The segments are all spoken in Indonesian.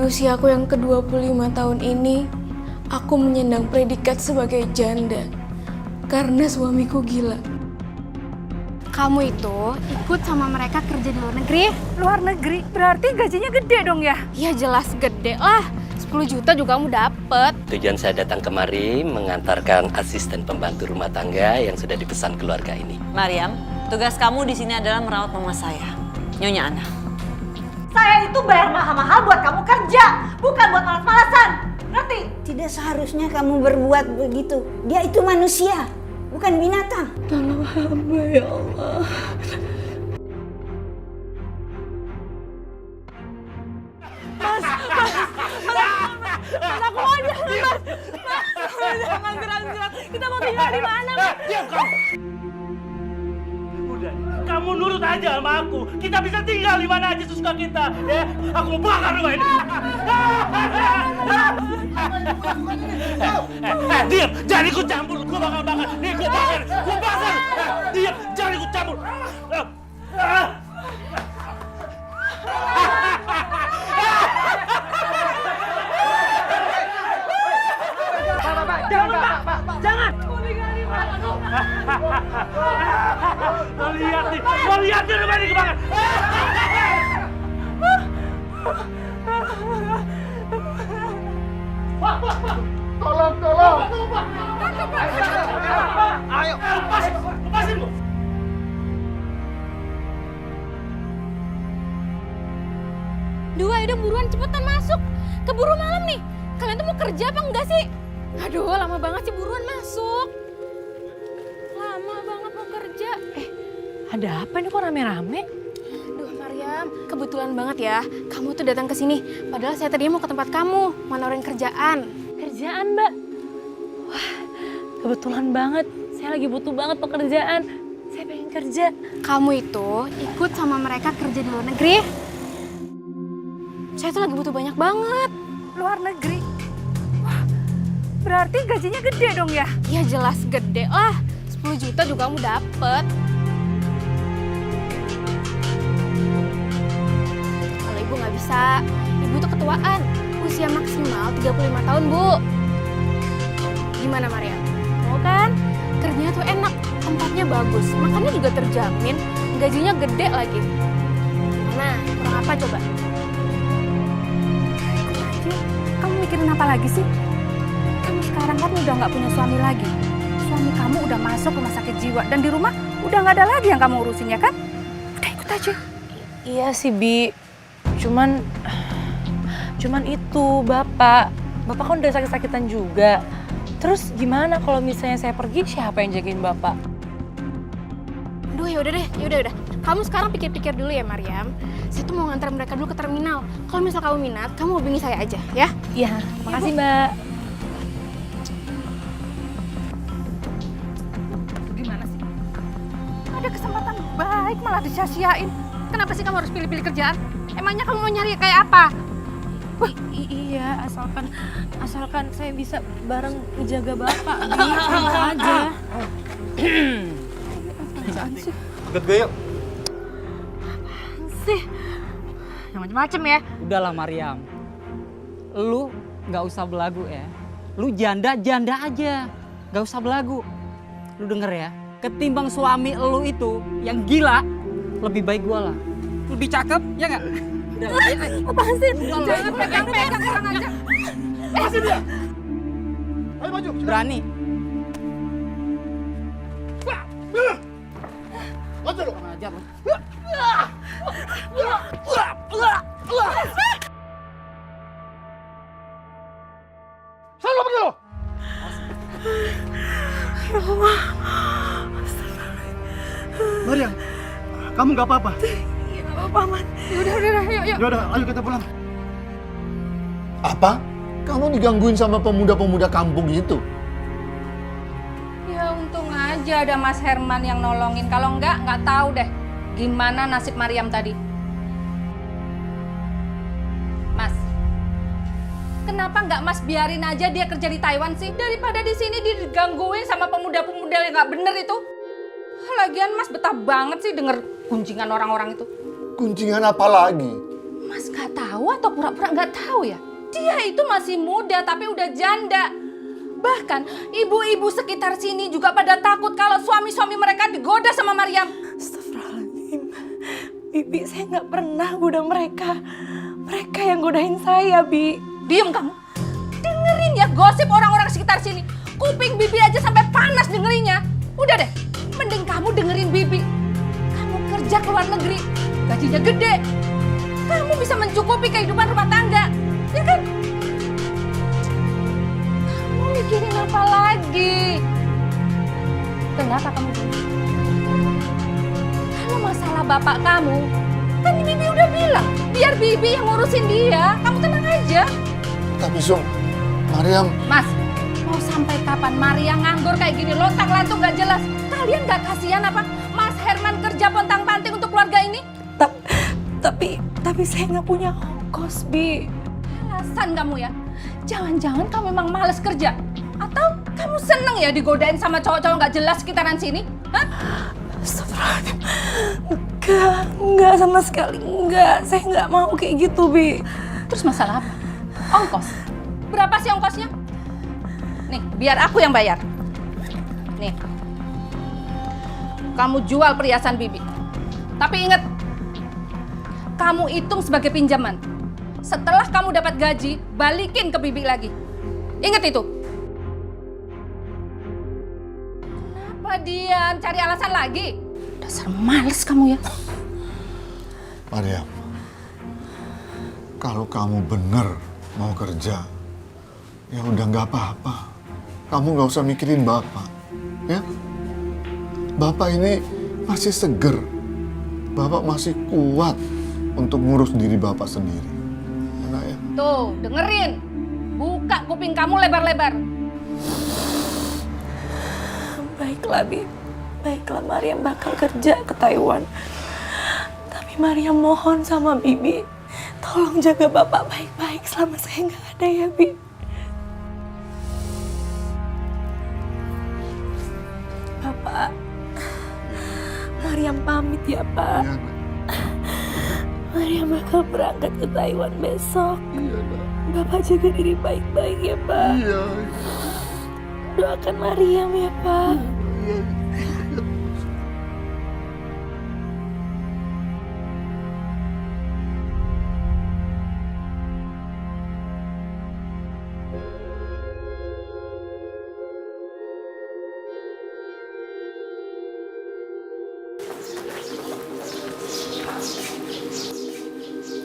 usiaku yang ke-25 tahun ini, aku menyandang predikat sebagai janda karena suamiku gila. Kamu itu ikut sama mereka kerja di luar negeri? Luar negeri? Berarti gajinya gede dong ya? Ya jelas gede lah. 10 juta juga kamu dapet. Tujuan saya datang kemari mengantarkan asisten pembantu rumah tangga yang sudah dipesan keluarga ini. Mariam, tugas kamu di sini adalah merawat mama saya, Nyonya Ana. Saya itu bayar mahal-mahal buat kamu kerja, bukan buat malas-malasan. Ngerti? Tidak seharusnya kamu berbuat begitu. Dia itu manusia, bukan binatang. Tolong hamba ya Allah. Mas, aku mau jalan, Mas. Jangan gerak-gerak. Kita mau tinggal di mana, Mas? Diam kamu. Udah, kamu nurut aja sama aku. Kita bisa tinggal di mana aja sesuka kita, ya. Aku mau bakar rumah ini. Diam, jangan ikut campur. Gua bakal bakar. Nih, gua bakar. Diam, jangan ikut campur. Jangan! Mau lihat nih rumah ini kebakar. Tolong. Ayo, lepasin Bu. Dua, udah buruan cepetan masuk. Keburu malam nih. Kalian tuh mau kerja apa enggak sih? Aduh, lama banget sih, buruan masuk. Lama banget mau kerja. Ada apa ini kok rame-rame? Duh, Mariam, kebetulan banget ya. Kamu tuh datang ke sini. Padahal saya tadi mau ke tempat kamu, mau nawarin kerjaan. Kerjaan, Mbak? Wah, kebetulan banget. Saya lagi butuh banget pekerjaan. Saya pengen kerja. Kamu itu ikut sama mereka kerja di luar negeri? Saya tuh lagi butuh banyak banget. Luar negeri? Wah, berarti gajinya gede dong ya? Ya jelas gede lah. 10 juta juga kamu dapet. Kalau ibu nggak bisa, ibu tuh ketuaan. Usia maksimal 35 tahun, Bu. Gimana, Maria? Mau kan? Kerjanya tuh enak, tempatnya bagus, makannya juga terjamin, gajinya gede lagi. Nah, kurang apa coba? Kamu mikirin apa lagi sih? Kamu sekarang kan udah nggak punya suami lagi. Suami kamu udah masuk rumah sakit jiwa dan di rumah udah nggak ada lagi yang kamu urusin ya kan? Udah ikut aja. Iya sih Bi, cuman itu Bapak kan udah sakit-sakitan juga. Terus gimana kalau misalnya saya pergi, siapa yang jagain Bapak? Aduh, yaudah deh. Kamu sekarang pikir-pikir dulu ya, Mariam. Saya tuh mau ngantar mereka dulu ke terminal. Kalau misal kamu minat, kamu hubungi saya aja, ya? Iya, makasih Mbak. Gimana sih? Ada kesempatan baik malah disia-siain. Kenapa sih kamu harus pilih-pilih kerjaan? Emangnya kamu mau nyari kayak apa? Iya, asalkan saya bisa bareng ngejaga Bapak. Bi, mau aja. Ikut gue yuk. Sih, yang macem-macem ya. Udahlah Mariam, lu nggak usah belagu ya. Lu janda aja, nggak usah belagu. Lu denger ya, ketimbang suami lu itu yang gila, lebih baik gua lah. Lebih cakep, ya nggak? Udah, Apaan sih? Jangan pegang-pegang orang aja. Lepasin dia. Ayo maju. berani. Maju lu. Kurang ajar lu. Salah pergi lu. Ya Allah. Mariam, kamu nggak apa-apa? Ya nggak apa-apa, Man. Yaudah, yuk. Yaudah, ayo kita pulang. Apa? Kamu digangguin sama pemuda-pemuda kampung itu? Ya untung aja ada Mas Herman yang nolongin. Kalau nggak tahu deh gimana nasib Mariam tadi. Mas, kenapa nggak Mas biarin aja dia kerja di Taiwan sih? Daripada di sini digangguin sama pemuda-pemuda yang nggak bener itu. Lagian Mas betah banget sih denger gunjingan orang-orang itu. Gunjingan apa lagi? Mas gak tahu atau pura-pura gak tahu ya? Dia itu masih muda tapi udah janda. Bahkan ibu-ibu sekitar sini juga pada takut kalau suami-suami mereka digoda sama Maryam. Astagfirullahaladzim. Bibi, saya nggak pernah goda mereka. Mereka yang godain saya, Bi. Diem kamu. Dengerin ya gosip orang-orang sekitar sini. Kuping Bibi aja sampai panas dengerinnya. Udah deh, mending kamu dengerin Bibi. Kamu kerja ke luar negeri, gajinya gede. Kamu bisa mencukupi kehidupan rumah tangga, ya kan? Kamu mikirin apa lagi? Kenapa kamu gini? Kalau masalah bapak kamu, kan Bibi udah bilang, biar Bibi yang ngurusin dia. Kamu tenang aja. Tapi Sum, Maryam, Mas, mau sampai kapan Maria nganggur kayak gini, lontang-lantung gak jelas? Kalian gak kasihan apa Mas Herman kerja pontang-panting untuk keluarga ini? Tapi saya nggak punya ongkos, Bi. Alasan kamu ya? Jangan-jangan kamu memang males kerja? Atau kamu seneng ya digodain sama cowok-cowok gak jelas sekitaran sini? Hah? Astagfirullahaladzim. Enggak sama sekali. Enggak, saya nggak mau kayak gitu, Bi. Terus masalah apa? Ongkos? Berapa sih ongkosnya? Nih, biar aku yang bayar. Nih, kamu jual perhiasan Bibi. Tapi ingat, kamu hitung sebagai pinjaman. Setelah kamu dapat gaji, balikin ke Bibi lagi. Ingat itu. Kenapa diam? Cari alasan lagi? Dasar males kamu ya. Maryam, kalau kamu bener mau kerja, ya udah nggak apa-apa. Kamu nggak usah mikirin bapak, ya. Bapak ini masih seger. Bapak masih kuat untuk ngurus diri bapak sendiri. Enak ya? Tuh, dengerin. Buka kuping kamu lebar-lebar. Baiklah, Bi. Baiklah, Maryam bakal kerja ke Taiwan. Tapi Maryam mohon sama Bibi, tolong jaga bapak baik-baik selama saya nggak ada ya, Bi. Bapak, Maryam pamit ya, Pak. Iya, Nak. Maryam bakal berangkat ke Taiwan besok. Iya, Nak. Bapak jaga diri baik-baik ya, Pak. Iya. Doakan Maryam ya, Pak. Iya.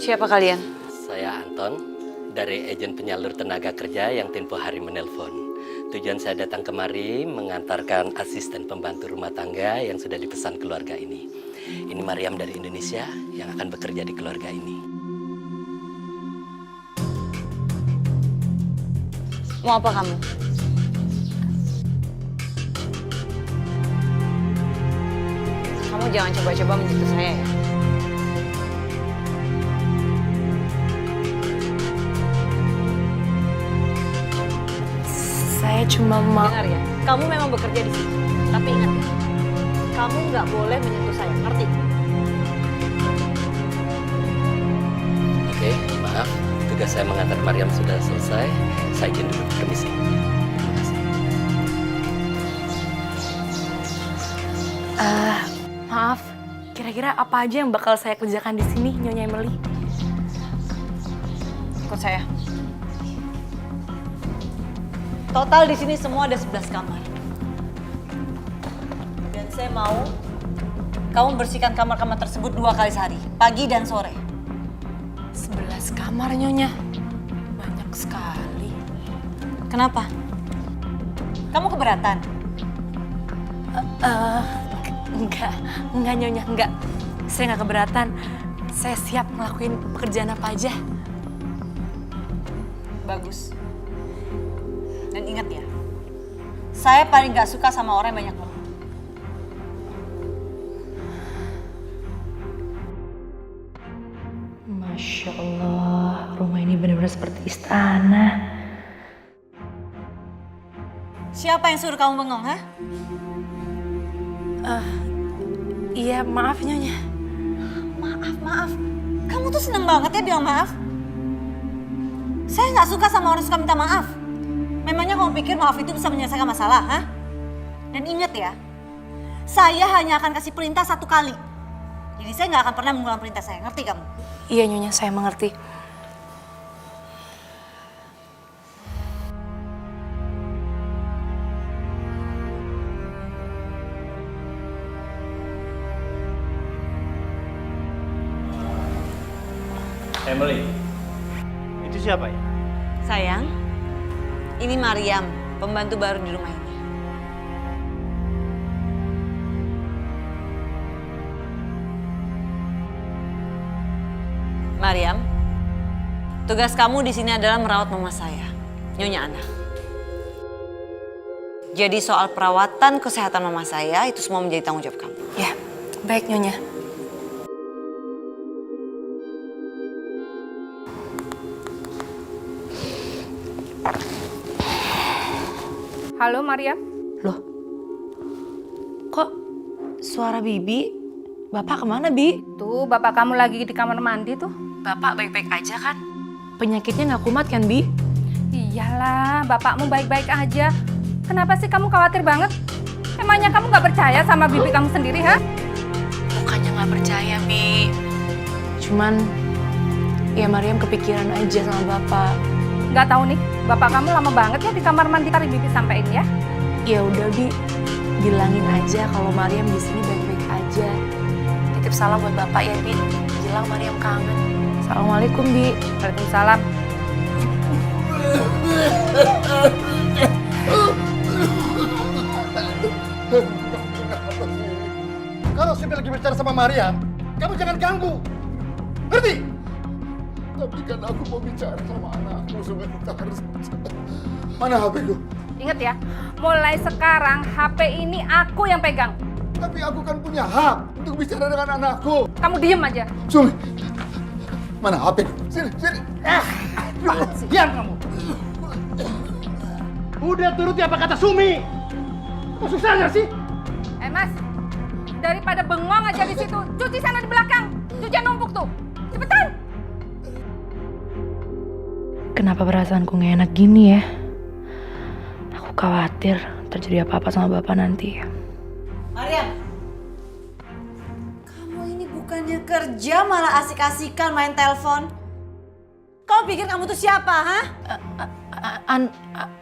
Siapa kalian? Saya Anton, dari agen penyalur tenaga kerja yang tempo hari menelpon. Tujuan saya datang kemari mengantarkan asisten pembantu rumah tangga yang sudah dipesan keluarga ini. Ini Maryam dari Indonesia yang akan bekerja di keluarga ini. Mau apa kamu? Kamu jangan coba-coba menyentuh saya ya. Saya cuma mau... Dengar ya, kamu memang bekerja di sini. Tapi ingat ya, kamu nggak boleh menyentuh saya, ngerti? Oke, maaf. Tugas saya mengantar Maryam sudah selesai. Saya izin dulu, permisi. Terima kasih. Maaf, kira-kira apa aja yang bakal saya kerjakan di sini, Nyonya Emily? Ikut saya. Total di sini semua ada 11 kamar. Dan saya mau kamu bersihkan kamar-kamar tersebut 2 kali sehari, pagi dan sore. 11 kamar, Nyonya. Banyak sekali. Kenapa? Kamu keberatan? Enggak Nyonya, enggak. Saya nggak keberatan. Saya siap ngelakuin pekerjaan apa aja. Bagus. Dan ingat ya, saya paling gak suka sama orang yang banyak ngomong. Masya Allah, rumah ini benar-benar seperti istana. Siapa yang suruh kamu bengong, ha? Iya, maaf Nyonya. Maaf. Kamu tuh seneng banget ya bilang maaf. Saya nggak suka sama orang suka minta maaf. Memangnya kamu pikir maaf itu bisa menyelesaikan masalah, ha? Dan ingat ya, saya hanya akan kasih perintah 1 kali. Jadi saya nggak akan pernah mengulang perintah saya, ngerti kamu? Iya Nyonya, saya mengerti. Emily, itu siapa ya? Sayang, ini Mariam, pembantu baru di rumah ini. Mariam, tugas kamu di sini adalah merawat mama saya, Nyonya Ana. Jadi soal perawatan kesehatan mama saya itu semua menjadi tanggung jawab kamu. Ya, baik Nyonya. Halo Mariam. Loh, kok suara Bibi? Bapak kemana, Bi? Tuh bapak kamu lagi di kamar mandi tuh. Bapak baik-baik aja kan? Penyakitnya nggak kumat kan, Bi? Iyalah, bapakmu baik-baik aja. Kenapa sih kamu khawatir banget? Emangnya kamu nggak percaya sama bibi kamu sendiri, ha? Bukannya nggak percaya, Bi. Cuman, ya Mariam kepikiran aja sama Bapak. Nggak tahu nih, bapak kamu lama banget ya di kamar mandi tarik bibi sampai ini ya? Ya udah, Bi. Bilangin aja kalau Mariam di sini baik-baik aja. Titip salam buat Bapak ya, Bi. Bilang Mariam kangen. Assalamualaikum, Bi. Waalaikumsalam. Kalau Sipi lagi bicara sama Mariam, kamu jangan ganggu. Ngerti? Tapi kan aku mau bicara sama anakku sebentar saja. Mana HP-ku? Ingat ya, mulai sekarang HP ini aku yang pegang. Tapi aku kan punya hak untuk bicara dengan anakku. Kamu diem aja. Sumi, mana HP? Sini, sini. Diam kamu. Udah turuti apa kata Sumi. Kok susahnya sih? Mas, daripada bengong aja di situ, cuci sana di belakang. Cucian numpuk tuh. Cepetan. Kenapa perasaanku gak enak gini ya? Aku khawatir terjadi apa-apa sama Bapak nanti. Mariam, kamu ini bukannya kerja malah asik-asikan main telepon. Kau pikir kamu tuh siapa, ha?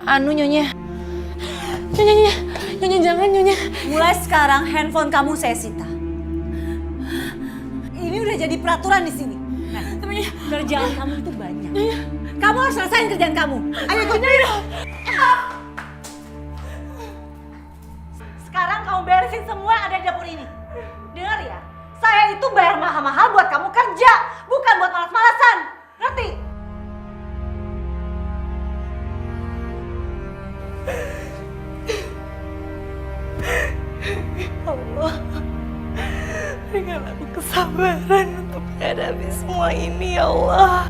Anu Nyonya. Nyonya jangan Nyonya. Mulai sekarang handphone kamu saya sita. Ini udah jadi peraturan di sini. Nah, kerjaan kamu itu banyak. Kamu harus selesaiin kerjaan kamu. Ayo ikut. Sekarang kamu beresin semua yang ada di dapur ini. Dengar ya, saya itu bayar mahal-mahal buat kamu kerja, bukan buat malas-malasan. Ngerti? Allah, berikan aku kesabaran untuk menghadapi semua ini ya Allah.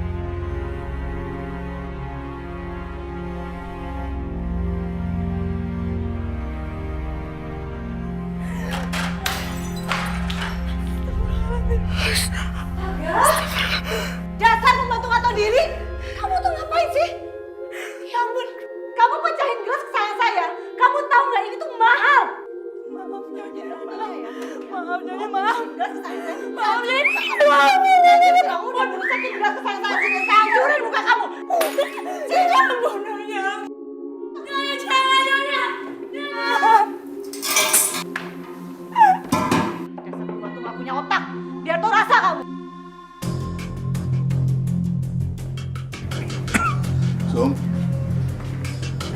Dasar pembantu nggak tahu diri. Kamu tuh ngapain sih? Ya ampun, kamu pecahin gelas kesayangan saya. Kamu tahu nggak ini tuh mahal. Maaf Nyonya, maaf Nyonya, maaf. Gelas kesayangan saya. Maaf Nyonya. Kamu udah merusakin gelas kesayangan saya. Saya hancurin muka kamu. Saya jangan bunuhnya. Nyonya, jangan Nyonya. Dasar pembantu nggak punya otak. Biar tau rasa kamu. Sum,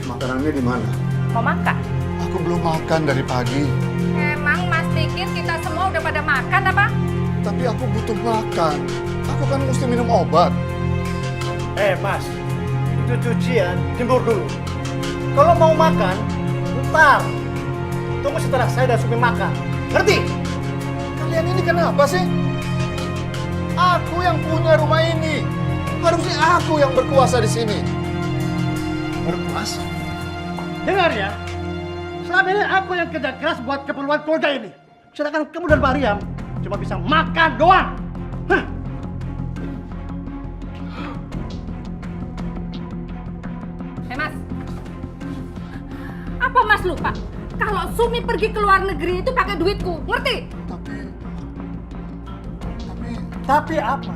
makanannya di mana? Mau makan? Aku belum makan dari pagi. Emang Mas pikir kita semua udah pada makan apa? Tapi aku butuh makan. Aku kan mesti minum obat. Mas, itu cucian timbur dulu. Kalau mau makan, ntar. Tunggu setelah saya dan Sumi makan. Ngerti? Kalian ini kenapa sih? Aku yang punya rumah ini. Harusnya aku yang berkuasa di sini. Berpuasa. Dengar ya, selama ini aku yang kerja keras buat keperluan keluarga ini. Sedangkan kamu dan Mariam cuma bisa makan doang. Hah? Mas, apa Mas lupa? Kalau Sumi pergi ke luar negeri itu pakai duitku, ngerti? Tapi apa?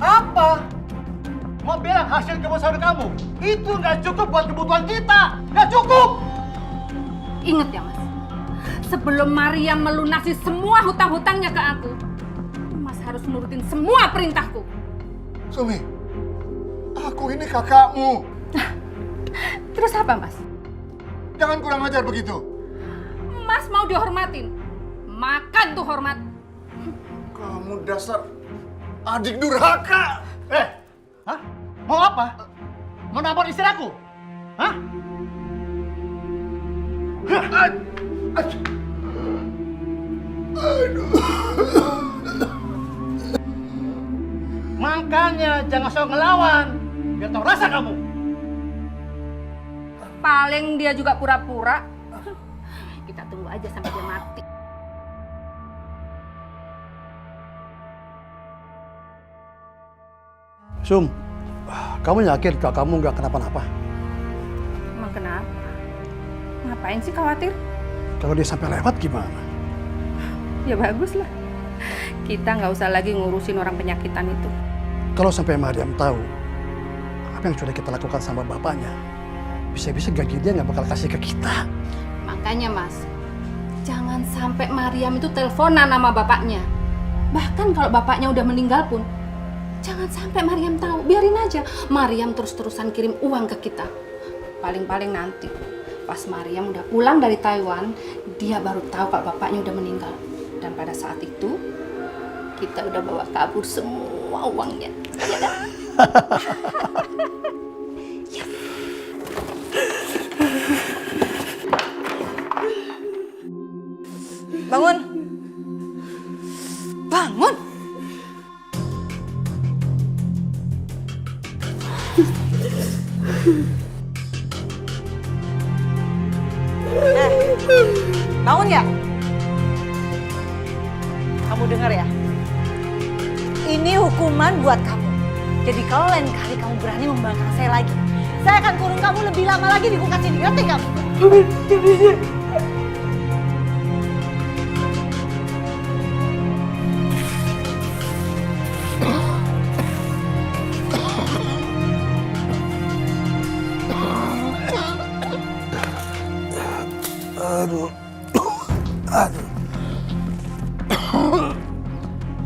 Apa? Mau bilang hasil kebesaran kamu itu nggak cukup buat kebutuhan kita, nggak cukup. Ingat ya Mas, sebelum Mariam melunasi semua hutang-hutangnya ke aku, Mas harus nurutin semua perintahku. Sumi, aku ini kakakmu. Terus apa Mas? Jangan kurang ajar begitu. Mas mau dihormatin, makan tuh hormat. Kamu dasar adik durhaka. Hah? Mau apa? Mau nampar istri aku? Hah? Makanya jangan sok ngelawan, biar tahu rasa kamu. Paling dia juga pura-pura. Kita tunggu aja sampai dia mati. Sum, kamu yakin kalau kamu nggak kenapa-napa? Emang kenapa? Ngapain sih khawatir? Kalau dia sampai lewat gimana? Ya bagus lah. Kita nggak usah lagi ngurusin orang penyakitan itu. Kalau sampai Mariam tahu apa yang sudah kita lakukan sama bapaknya, bisa-bisa gaji dia nggak bakal kasih ke kita. Makanya Mas, jangan sampai Mariam itu teleponan sama bapaknya. Bahkan kalau bapaknya udah meninggal pun, jangan sampai Mariam tahu. Biarin aja Mariam terus-terusan kirim uang ke kita. Paling-paling nanti pas Mariam udah pulang dari Taiwan, dia baru tahu kalau bapaknya udah meninggal. Dan pada saat itu, kita udah bawa kabur semua uangnya. Ya kan? Bangun. Bangun. Bangun ya? Kamu dengar ya? Ini hukuman buat kamu. Jadi kalau lain kali kamu berani membangkang saya lagi, saya akan kurung kamu lebih lama lagi di kulkas ini. Ngerti kamu?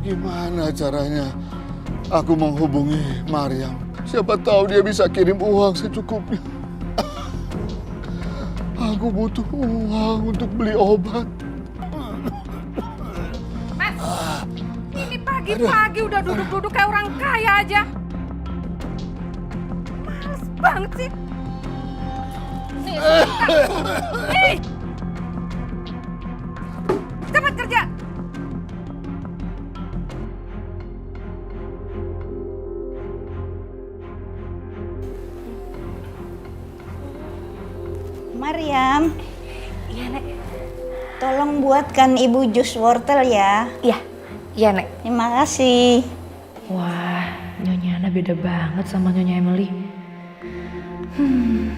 Gimana caranya aku menghubungi Mariam? Siapa tahu dia bisa kirim uang secukupnya. Aku butuh uang untuk beli obat. Mas, ini pagi-pagi udah duduk-duduk kayak orang kaya aja. Males banget sih. Nih, nih. Cepat kerja. Mariam, Iya, Nek. tolong buatkan Ibu jus wortel ya. Iya, Nek. Terima kasih. Wah, Nyonya Ana beda banget sama Nyonya Emily.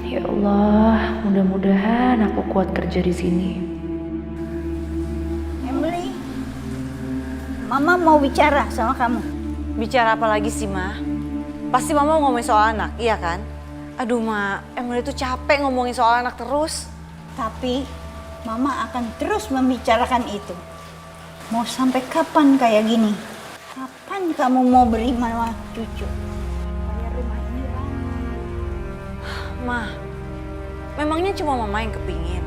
Ya Allah, mudah-mudahan aku kuat kerja di sini. Emily, Mama mau bicara sama kamu. Bicara apa lagi sih, Ma? Pasti Mama ngomongin soal anak, iya kan? Aduh, Ma, Emily tuh capek ngomongin soal anak terus. Tapi Mama akan terus membicarakan itu. Mau sampai kapan kayak gini? Kapan kamu mau beri Mama cucu? Supaya rumah ini ramai. Ma, memangnya cuma Mama yang kepingin?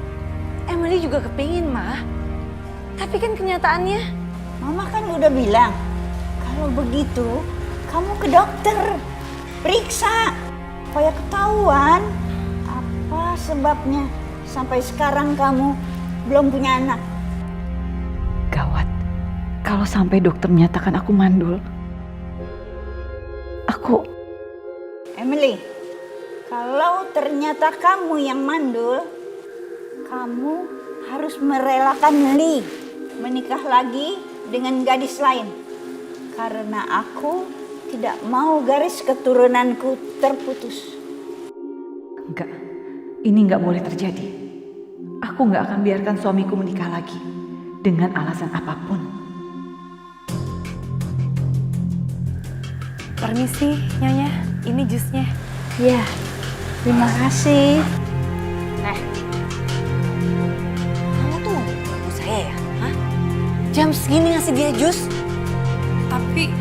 Emily juga kepingin, Ma. Tapi kan kenyataannya... Mama kan udah bilang, kalau begitu kamu ke dokter. Periksa. Supaya ketahuan apa sebabnya sampai sekarang kamu belum punya anak. Gawat. Kalau sampai dokter menyatakan aku mandul. Emily, kalau ternyata kamu yang mandul, kamu harus merelakan Lee menikah lagi dengan gadis lain. Karena aku tidak mau garis keturunanku terputus. Enggak, ini nggak boleh terjadi. Aku nggak akan biarkan suamiku menikah lagi dengan alasan apapun. Permisi, Nyonya. Ini jusnya. Ya, terima kasih. Kamu tuh mau ganggu saya ya? Hah? Jam segini ngasih dia jus? Tapi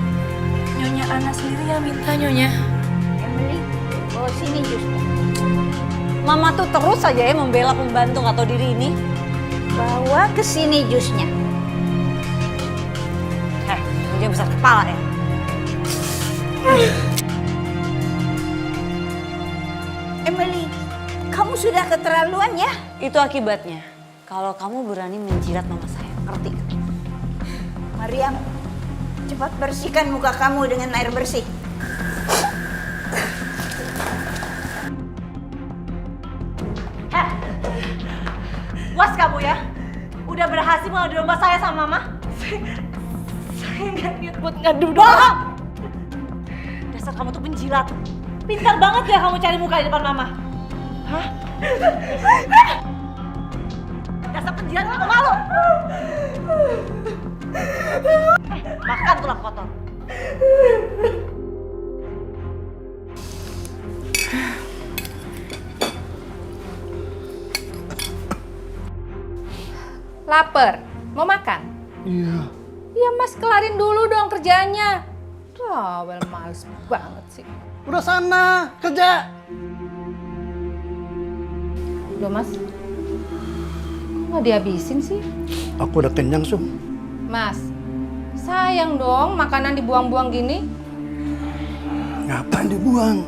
Nyonya Ana sendiri yang minta, Nyonya. Emily, bawa sini jusnya. Mama tuh terus saja ya membela pembantu nggak tahu diri ini. Bawa ke sini jusnya. Dia besar kepala ya. Emily, kamu sudah keterlaluan ya. Itu akibatnya kalau kamu berani menjilat mama saya. Ngerti? Mariam, cepat bersihkan muka kamu dengan air bersih. Was kamu ya, udah berhasil mengadu domba saya sama mama? Saya nggak niat buat ngadu Bohong! Dasar kamu tuh penjilat. Pintar banget ya kamu cari muka di depan mama. Hah? Dasar penjilat nggak malu. Makan tulang kotor. Laper, mau makan? Iya. Ya Mas kelarin dulu dong kerjaannya. Well males banget sih. Udah sana, kerja. Loh Mas, kok nggak dihabisin sih? Aku udah kenyang, Sum. Mas, sayang dong makanan dibuang-buang gini. Ngapain dibuang?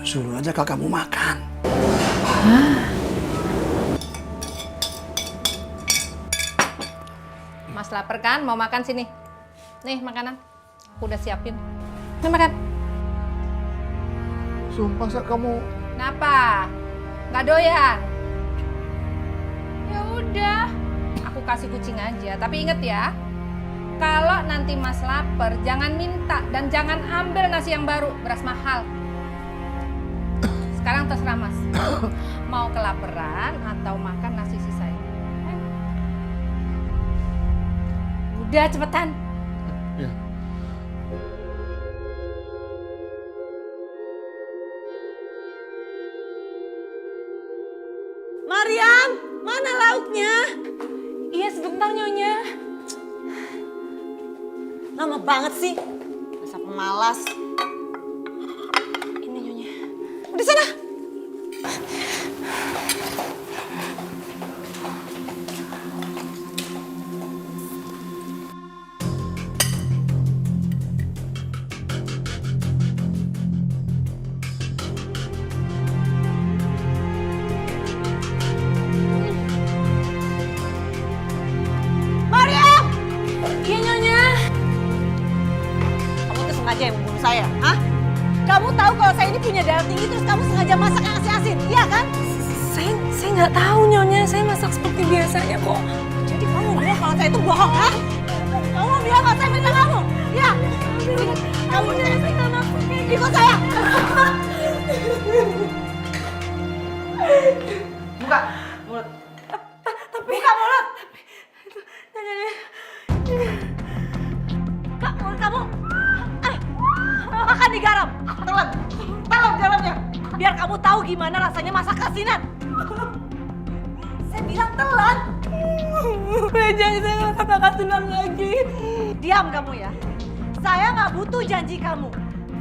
Suruh aja kakakmu makan. Mas lapar kan? Mau makan sini. Nih makanan, aku udah siapin. Nih makan. Sumpah masa kamu... Kenapa? Nggak doyan? Ya udah, aku kasih kucing aja. Tapi inget ya, kalau nanti Mas lapar, jangan minta dan jangan ambil nasi yang baru, beras mahal. Sekarang terserah Mas, mau kelaparan atau makan nasi sisa ini. Udah cepetan. Ya. Mariam, mana lauknya? Iya, sebentar, Nyonya. Lama banget sih. Dasar pemalas. Ini Nyonya. Di sana. Iya, Nyonya. Kamu tuh sengaja yang membunuh saya, hah? Kamu tahu kalau saya ini punya darah tinggi terus kamu sengaja masak yang asin-asin, iya kan? Saya nggak tahu, Nyonya. Saya masak seperti biasanya kok. Jadi kamu bilang kalau saya itu bohong, hah? Kamu bilang kalau saya fitnah kamu, ya? Kamu ikut saya. Buka mulut. Buka mulut. Kak, mulut kamu. Makan di garam. Telan. Telan garamnya. Biar kamu tahu gimana rasanya masak asinan. Saya bilang telan. Jangan saya nggak kata kasinan lagi. Diam kamu ya. Saya nggak butuh janji kamu.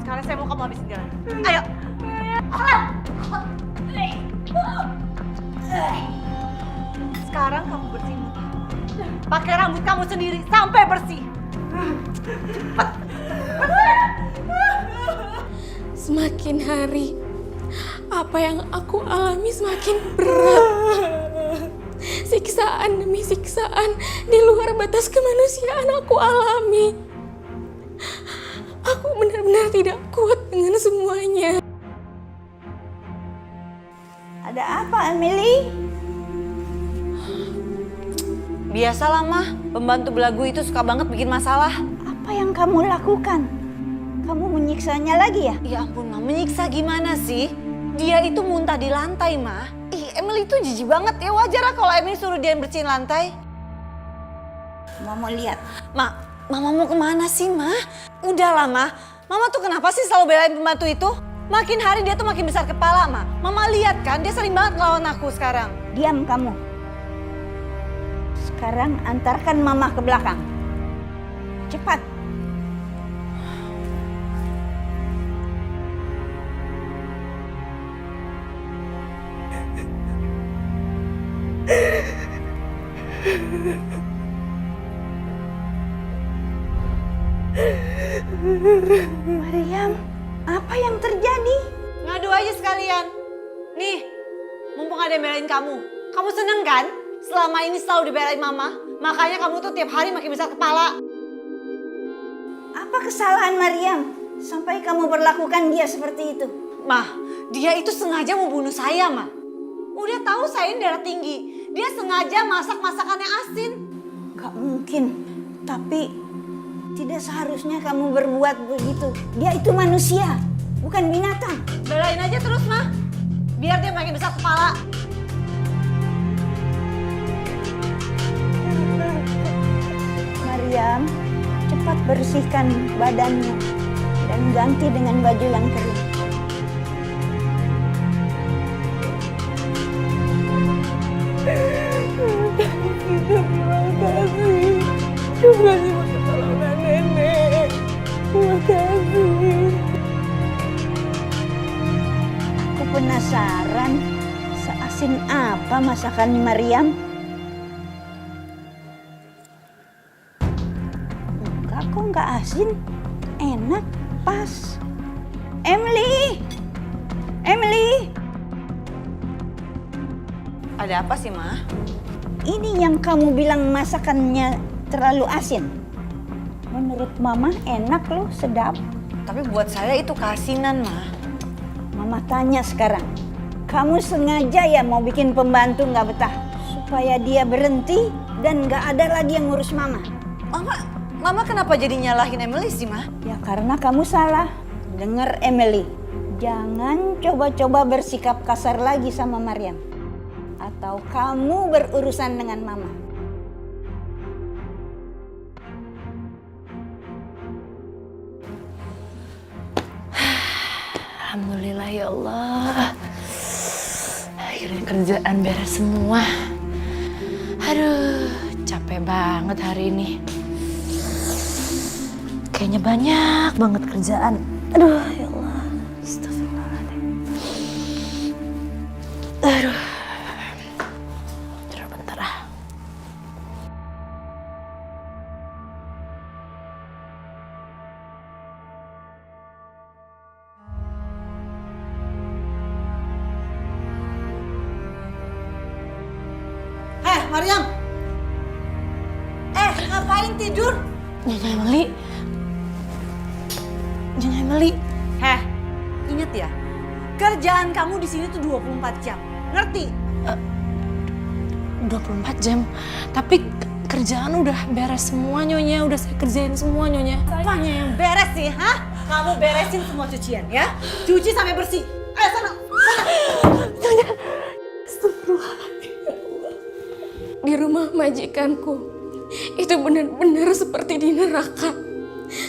Sekarang saya mau kamu habisin garam. Ayo. Sekarang kamu bersihin muka. Pakai rambut kamu sendiri sampai bersih. Semakin hari, apa yang aku alami semakin berat. Siksaan demi siksaan di luar batas kemanusiaan aku alami. Aku benar-benar tidak kuat dengan semuanya. Ada apa, Emily? Biasalah, Mah. Pembantu belagu itu suka banget bikin masalah. Apa yang kamu lakukan? Kamu menyiksanya lagi ya? Ya ampun, Mah. Menyiksa gimana sih? Dia itu muntah di lantai, Ma. Ih, Emily itu jijik banget ya. Wajar lah kalau Emily suruh dia bersihin lantai. Mama lihat. Mama mau kemana sih, Ma? Udahlah, Ma. Mama tuh kenapa sih selalu belain pembantu itu? Makin hari dia tuh makin besar kepala, Ma. Mama lihat kan, dia sering banget ngelawan aku sekarang. Diam kamu. Sekarang antarkan mama ke belakang. Cepat. Maryam, apa yang terjadi? Ngadu aja sekalian. Nih, mumpung ada yang belain kamu. Kamu seneng kan? Selama ini selalu dibelain Mama. Makanya kamu tuh tiap hari makin besar kepala. Apa kesalahan Maryam sampai kamu perlakukan dia seperti itu? Mah, dia itu sengaja mau bunuh saya, Mah. Udah tahu saya ini darah tinggi. Dia sengaja masak masakannya asin. Gak mungkin, tapi tidak seharusnya kamu berbuat begitu. Dia itu manusia, bukan binatang. Belain aja terus, Mah. Biar dia makin besar kepala. Maryam, cepat bersihkan badannya dan ganti dengan baju yang kering. Aku penasaran, seasin apa masakan Maryam? Enggak, kok enggak asin? Enak, pas. Emily! Emily! Ada apa sih, Ma? Ini yang kamu bilang masakannya terlalu asin. Menurut Mama enak loh, sedap. Tapi buat saya itu keasinan, Ma. Mama tanya sekarang, kamu sengaja ya mau bikin pembantu nggak betah? Supaya dia berhenti dan nggak ada lagi yang ngurus Mama. Mama kenapa jadi nyalahin Emily sih, Ma? Ya karena kamu salah. Dengar Emily, jangan coba-coba bersikap kasar lagi sama Maryam. Atau kamu berurusan dengan Mama. Alhamdulillah ya Allah. Akhirnya kerjaan beres semua. Aduh, capek banget hari ini. Kayaknya banyak banget kerjaan. Aduh, ya Allah. Astagfirullahaladzim. Aduh. Bentar ah. Maryam! Ngapain tidur? Nyonya Emily. Nyonya Emily. Ingat ya, kerjaan kamu di sini tuh 24 jam. Ngerti? 24 jam. Tapi kerjaan udah beres semua, Nyonya. Udah saya kerjain semua, Nyonya. Apanya yang beres sih, ha? Kamu beresin semua cucian ya. Cuci sampai bersih. Ayo sana. Nyonya. Di rumah majikanku, itu benar-benar seperti di neraka.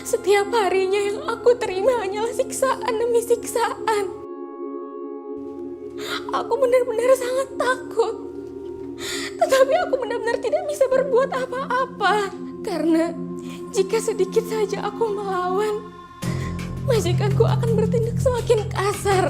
Setiap harinya yang aku terima hanyalah siksaan demi siksaan. Aku benar-benar sangat takut. Tetapi aku benar-benar tidak bisa berbuat apa-apa. Karena jika sedikit saja aku melawan, majikanku akan bertindak semakin kasar.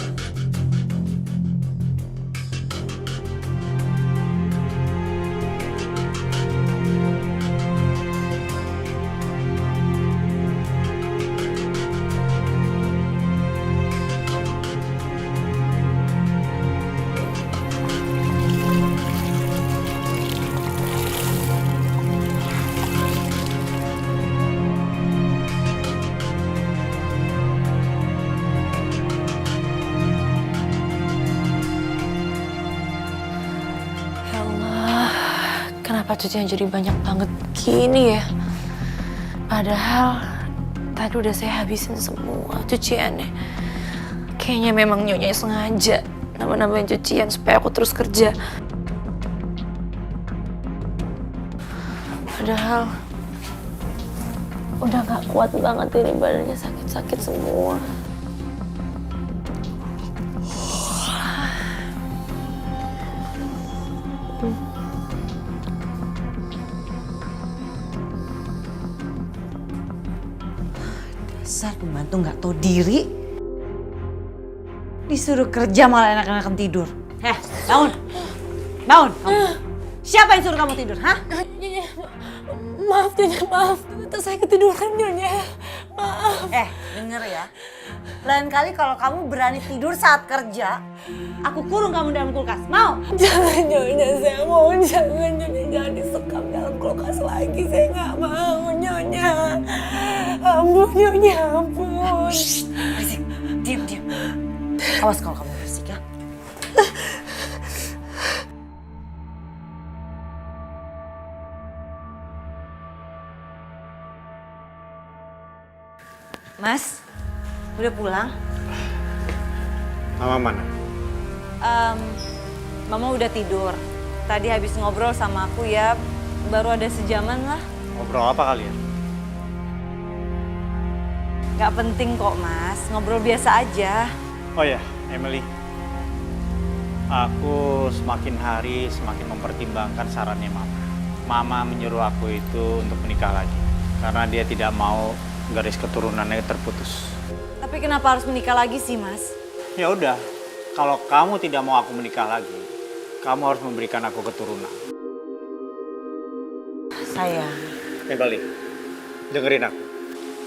Kenapa cucian jadi banyak banget gini ya? Padahal tadi udah saya habisin semua cuciannya. Kayaknya memang Nyonya sengaja nambah-nambahin cucian supaya aku terus kerja. Padahal udah gak kuat banget ini, badannya sakit-sakit semua. Dasar pembantu nggak tahu diri. Disuruh kerja malah enak-enakan tidur. Bangun. Bangun. Kamu. Siapa yang suruh kamu tidur, hah? Maaf Nyonya, maaf. Ternyata saya ketiduran Nyonya. Maaf. Denger ya. Lain kali kalau kamu berani tidur saat kerja, aku kurung kamu dalam kulkas. Mau? Jangan Nyonya, saya mohon jangan Nyonya, jangan disekap dalam kulkas lagi. Saya nggak mau Nyonya. Ampun Nyonya, ampun. Berisik. Diam. Awas kalau kamu berisik ya. Mas, udah pulang? Mama mana? Mama udah tidur. Tadi habis ngobrol sama aku ya, baru ada sejaman lah. Ngobrol apa kalian? Gak penting kok mas, ngobrol biasa aja. Oh ya, Emily. Aku semakin hari semakin mempertimbangkan sarannya Mama. Mama menyuruh aku itu untuk menikah lagi. Karena dia tidak mau garis keturunannya terputus. Tapi kenapa harus menikah lagi sih mas? Ya udah, kalau kamu tidak mau aku menikah lagi, kamu harus memberikan aku keturunan. Sayang. Emily, dengerin aku.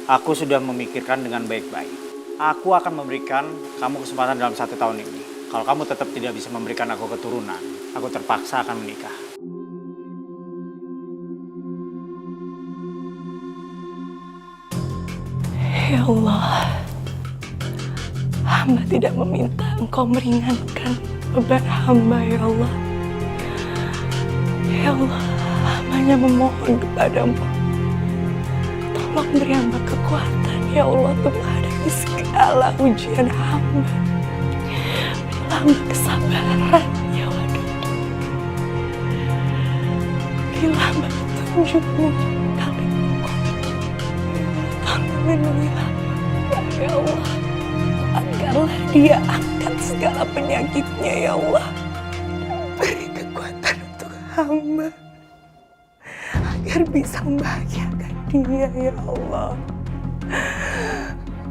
Aku sudah memikirkan dengan baik-baik. Aku akan memberikan kamu kesempatan dalam 1 tahun ini. Kalau kamu tetap tidak bisa memberikan aku keturunan, aku terpaksa akan menikah. Ya Allah, hamba tidak meminta Engkau meringankan beban hamba, ya Allah. Ya Allah, hambanya memohon kepadamu. Tolong beri hamba kekuatan, ya Allah, untuk menghadapi segala ujian hamba. Berilah hamba kesabaran, ya Wadud. Berilah hamba petunjukmu dalam lindungilah ya Allah, agarlah dia angkat segala penyakitnya ya Allah. Beri kekuatan untuk hamba agar bisa membahagiakan dia ya Allah.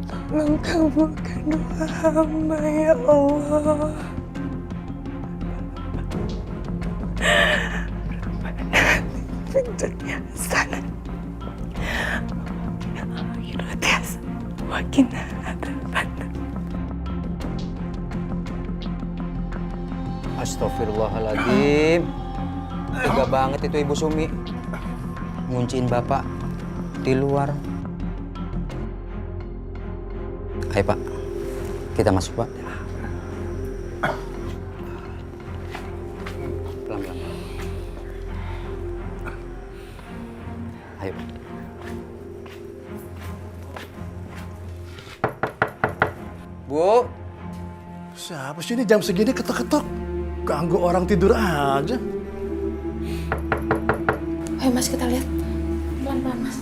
Tolong kabulkan doa hamba ya Allah. Pintunya sana. Wakina Astagfirullahaladzim. Tega banget itu Ibu Sumi. Ngunciin Bapak di luar. Ayo Pak, kita masuk Pak. Pelan-pelan. Ayo Pak. Bu. Siapa sih ini jam segini ketok-ketok? Ganggu orang tidur aja. Ayo mas, kita lihat. Pelan-pelan mas.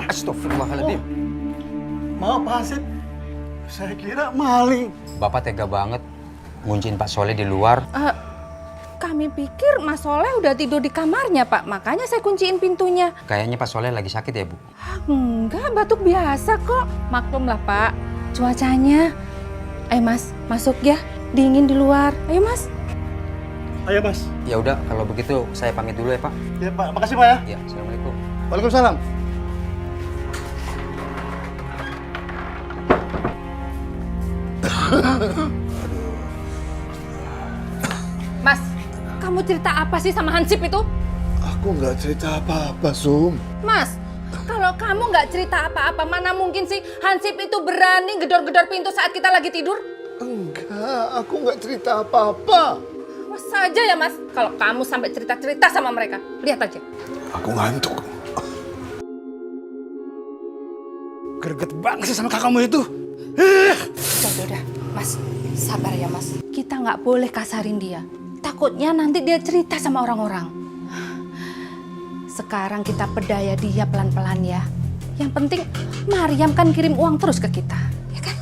Astagfirullahaladzim. Mau apa sih? Saya kira maling. Bapak tega banget ngunciin Pak Soleh di luar. Kami pikir Mas Soleh udah tidur di kamarnya Pak, makanya saya kunciin pintunya. Kayaknya Pak Soleh lagi sakit ya Bu? Enggak, batuk biasa kok. Maklum lah Pak, cuacanya. Ayo Mas, masuk ya. Dingin di luar. Ayo Mas. Ayo Mas. Ya udah, kalau begitu saya pamit dulu ya Pak. Ya Pak, makasih Pak ya. Ya, assalamualaikum. Waalaikumsalam. Mas, kamu cerita apa sih sama Hansip itu? Aku nggak cerita apa-apa, Sum. Mas, kalau kamu nggak cerita apa-apa, mana mungkin sih Hansip itu berani gedor-gedor pintu saat kita lagi tidur? Enggak, aku nggak cerita apa-apa. Mas saja ya Mas, kalau kamu sampai cerita-cerita sama mereka, lihat aja. Aku ngantuk. Greget banget sih sama kakakmu itu. Udah, Mas. Sabar ya, Mas. Kita nggak boleh kasarin dia. Takutnya nanti dia cerita sama orang-orang. Sekarang kita pedaya dia pelan-pelan ya. Yang penting Mariam kan kirim uang terus ke kita, ya kan?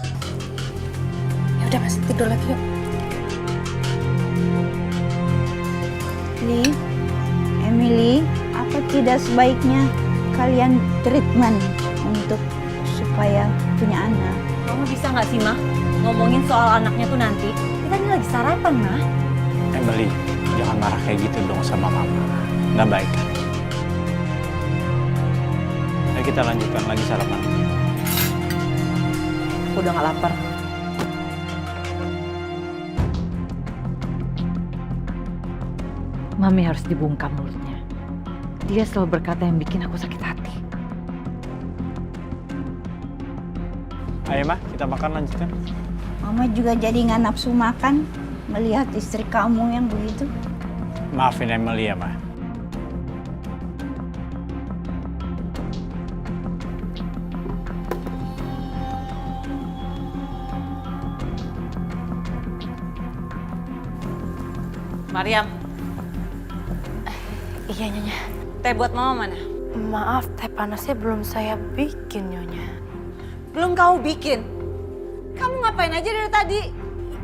Ya udah Mas, tidur lagi yuk. Emily, apa tidak sebaiknya kalian treatment untuk supaya punya anak? Mama bisa nggak sih, Ma? Ngomongin soal anaknya tuh nanti. Kita ini lagi sarapan, Ma. Emily, jangan marah kayak gitu dong sama mama. Nggak baik kan? Ayo kita lanjutkan lagi sarapan. Aku udah nggak lapar. Mami harus dibungkam mulutnya. Dia selalu berkata yang bikin aku sakit hati. Ayo mah, kita makan lanjutkan. Mama juga jadi nggak nafsu makan melihat istri kamu yang begitu. Maafin Emily ya mah. Mariam, Iya Nyonya. teh buat Mama mana? Maaf, teh panasnya belum saya bikin Nyonya. Belum kamu bikin? Kamu ngapain aja dari tadi?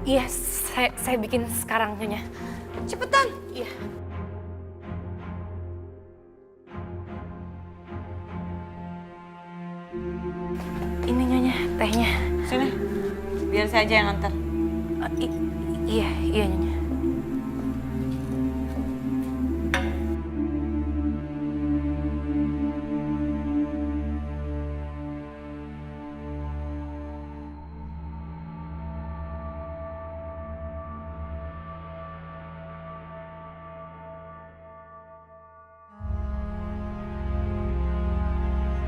Iya, saya bikin sekarang Nyonya. Cepetan. Iya. Ini Nyonya, tehnya. Sini, biar saya aja yang antar. Iya Nyonya.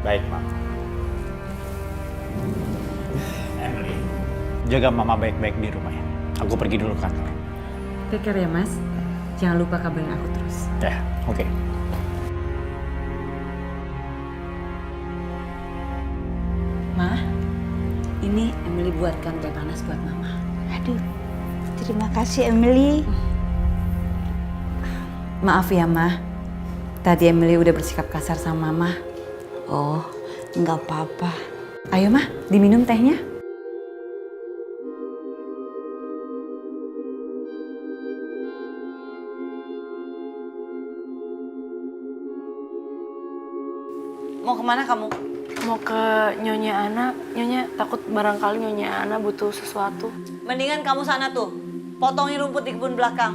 Baik, Mak. Emily, jaga mama baik-baik di rumah ya. Aku pergi dulu ke kantor. Take care ya, Mas. Jangan lupa kabarin aku terus. Ya, oke. Ma, ini Emily buatkan teh panas buat Mama. Aduh, terima kasih Emily. Maaf ya, Ma. Tadi Emily udah bersikap kasar sama Mama. Oh, nggak apa-apa. Ayo, Ma, diminum tehnya. Mau kemana kamu? Mau ke Nyonya Ana. Nyonya takut barangkali Nyonya Ana butuh sesuatu. Mendingan kamu sana tuh. Potongin rumput di kebun belakang.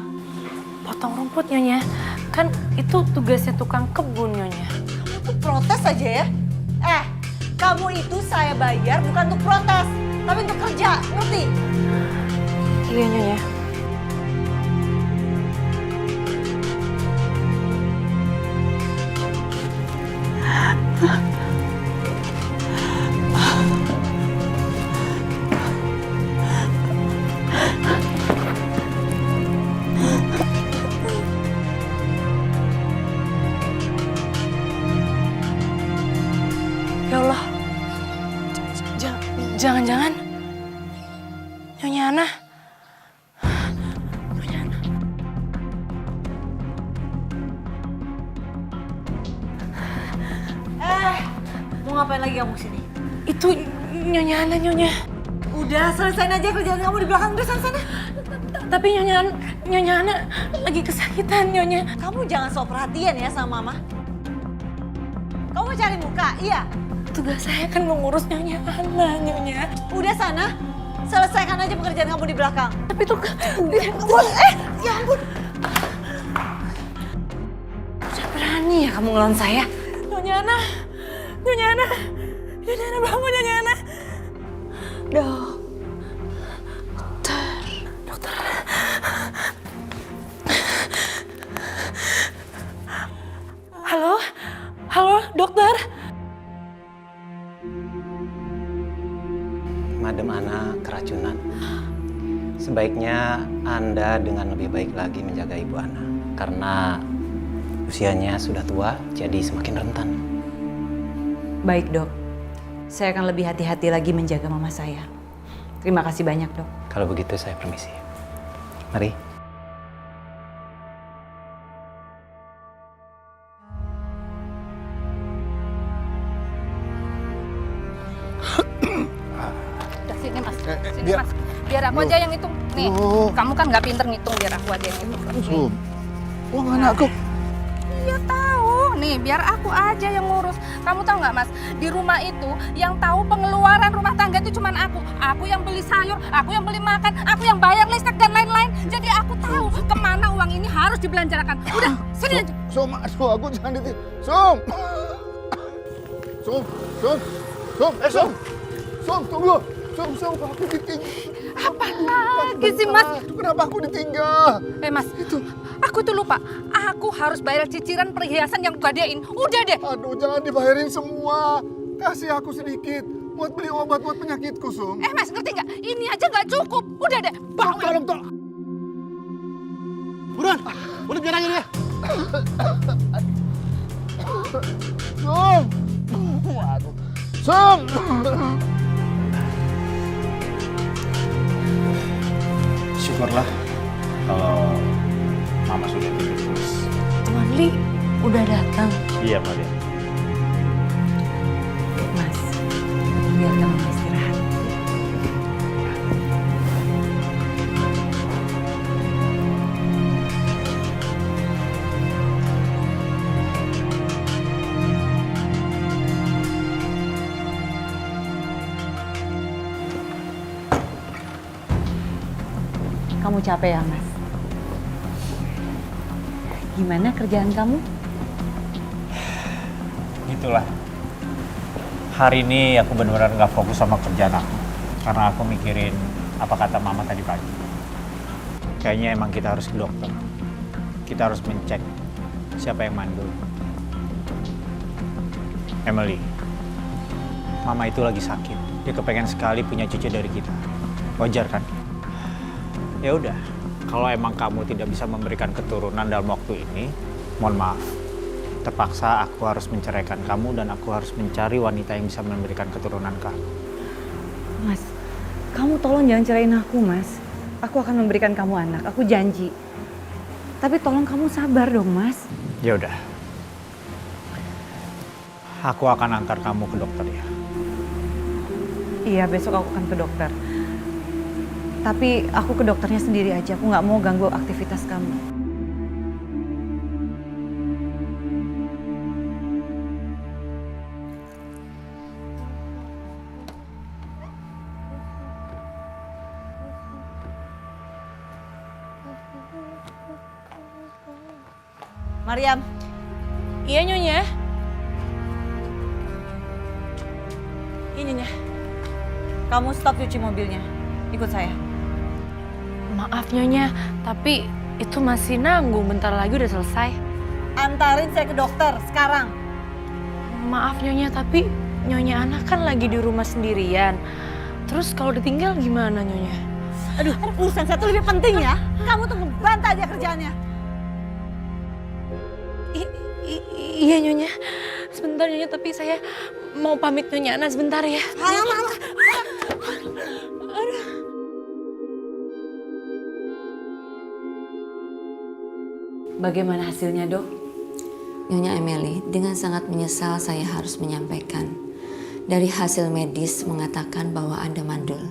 Potong rumput Nyonya. Kan itu tugasnya tukang kebun Nyonya. Kamu protes aja ya? Kamu itu saya bayar bukan untuk protes, tapi untuk kerja, ngerti? Iya Nyonya. Ya Allah, jangan-jangan Nyonya Ana. Nyonya Ana. Mau ngapain lagi kamu sini? Itu Nyonya Ana, Nyonya. Udah, selesain aja kerjaan kamu di belakang. Udah sana. Tapi Nyonya Ana lagi kesakitan, Nyonya. Kamu jangan sok perhatian ya sama Mama. Kamu mau cari muka, iya? Tugas saya kan mengurus Nyonya Ana, Nyonya. Udah sana, selesaikan aja pekerjaan kamu di belakang. Tapi tuh Ya ampun. udah berani ya kamu ngelawan saya. Nyonya Ana bangun Nyonya Ana. Dokter. Halo, dokter. Madam Ana keracunan. Sebaiknya Anda dengan lebih baik lagi menjaga Ibu Ana. Karena usianya sudah tua, jadi semakin rentan. Baik, Dok. saya akan lebih hati-hati lagi menjaga mama saya. Terima kasih banyak, Dok. Kalau begitu saya permisi. Mari. Udah sini mas, sini biar- mas. Biar aku aja yang hitung. Nih, kamu kan nggak pinter ngitung, biar aku aja yang hitung. Sum, uang anakku. Iya tahu. Nih, biar aku aja yang ngurus. Kamu tahu nggak mas, di rumah itu yang tahu pengeluaran rumah tangga itu cuman aku. Aku yang beli sayur, aku yang beli makan, aku yang bayar listrik dan lain-lain. Jadi aku tahu kemana uang ini harus dibelanjakan. Udah, sini aja. Sum, aduh aku jangan ditinggal. Sum! Sum, Sum, Sum, Sum! Sum, tunggu! Sum, aku ditinggal. Apa lagi sih mas? Kenapa aku ditinggal? Mas, aku tuh lupa. Aku harus bayar cicilan perhiasan yang gadein. Udah deh. Aduh, jangan dibayarin semua. Kasih aku sedikit buat beli obat buat penyakitku, Sum. Mas, ngerti nggak? Ini aja nggak cukup. Udah deh. Tolong. Buruan, udah biar aja dia. Sum! Waduh. Sum! Syukurlah kalau Mama sudah tidur terus. Tuan Li udah datang. Iya, Maria. Mas, biarkan mama istirahat. Kamu capek ya, Mas? Gimana kerjaan kamu? Itulah. Hari ini aku benar-benar nggak fokus sama kerjaan aku. Karena aku mikirin apa kata Mama tadi pagi. Kayaknya emang kita harus ke dokter. Kita harus mencek siapa yang mandul. Emily, Mama itu lagi sakit. Dia kepengen sekali punya cucu dari kita. Wajar kan? Ya udah, kalau emang kamu tidak bisa memberikan keturunan dalam waktu ini, mohon maaf. Terpaksa aku harus menceraikan kamu dan aku harus mencari wanita yang bisa memberikan keturunan kamu. Mas, kamu tolong jangan ceraiin aku, Mas. Aku akan memberikan kamu anak, aku janji. Tapi tolong kamu sabar dong, Mas. Ya udah. Aku akan antar kamu ke dokter ya. Iya, besok aku akan ke dokter. Tapi aku ke dokternya sendiri aja, aku nggak mau ganggu aktivitas kamu. Mariam, Iya Nyonya. Iya Nyonya. kamu stop cuci mobilnya. Ikut saya. Maaf Nyonya, tapi itu masih nanggung, bentar lagi udah selesai. Antarin saya ke dokter sekarang. Maaf Nyonya, tapi Nyonya anak kan lagi di rumah sendirian. Terus kalau ditinggal gimana Nyonya? Aduh, urusan satu lebih penting ya. Kamu tuh ngebantah aja kerjaannya. Iya Nyonya, sebentar Nyonya, tapi saya mau pamit Nyonya Ana sebentar ya. Bagaimana hasilnya, Dok? Nyonya Emily, dengan sangat menyesal saya harus menyampaikan. Dari hasil medis mengatakan bahwa Anda mandul.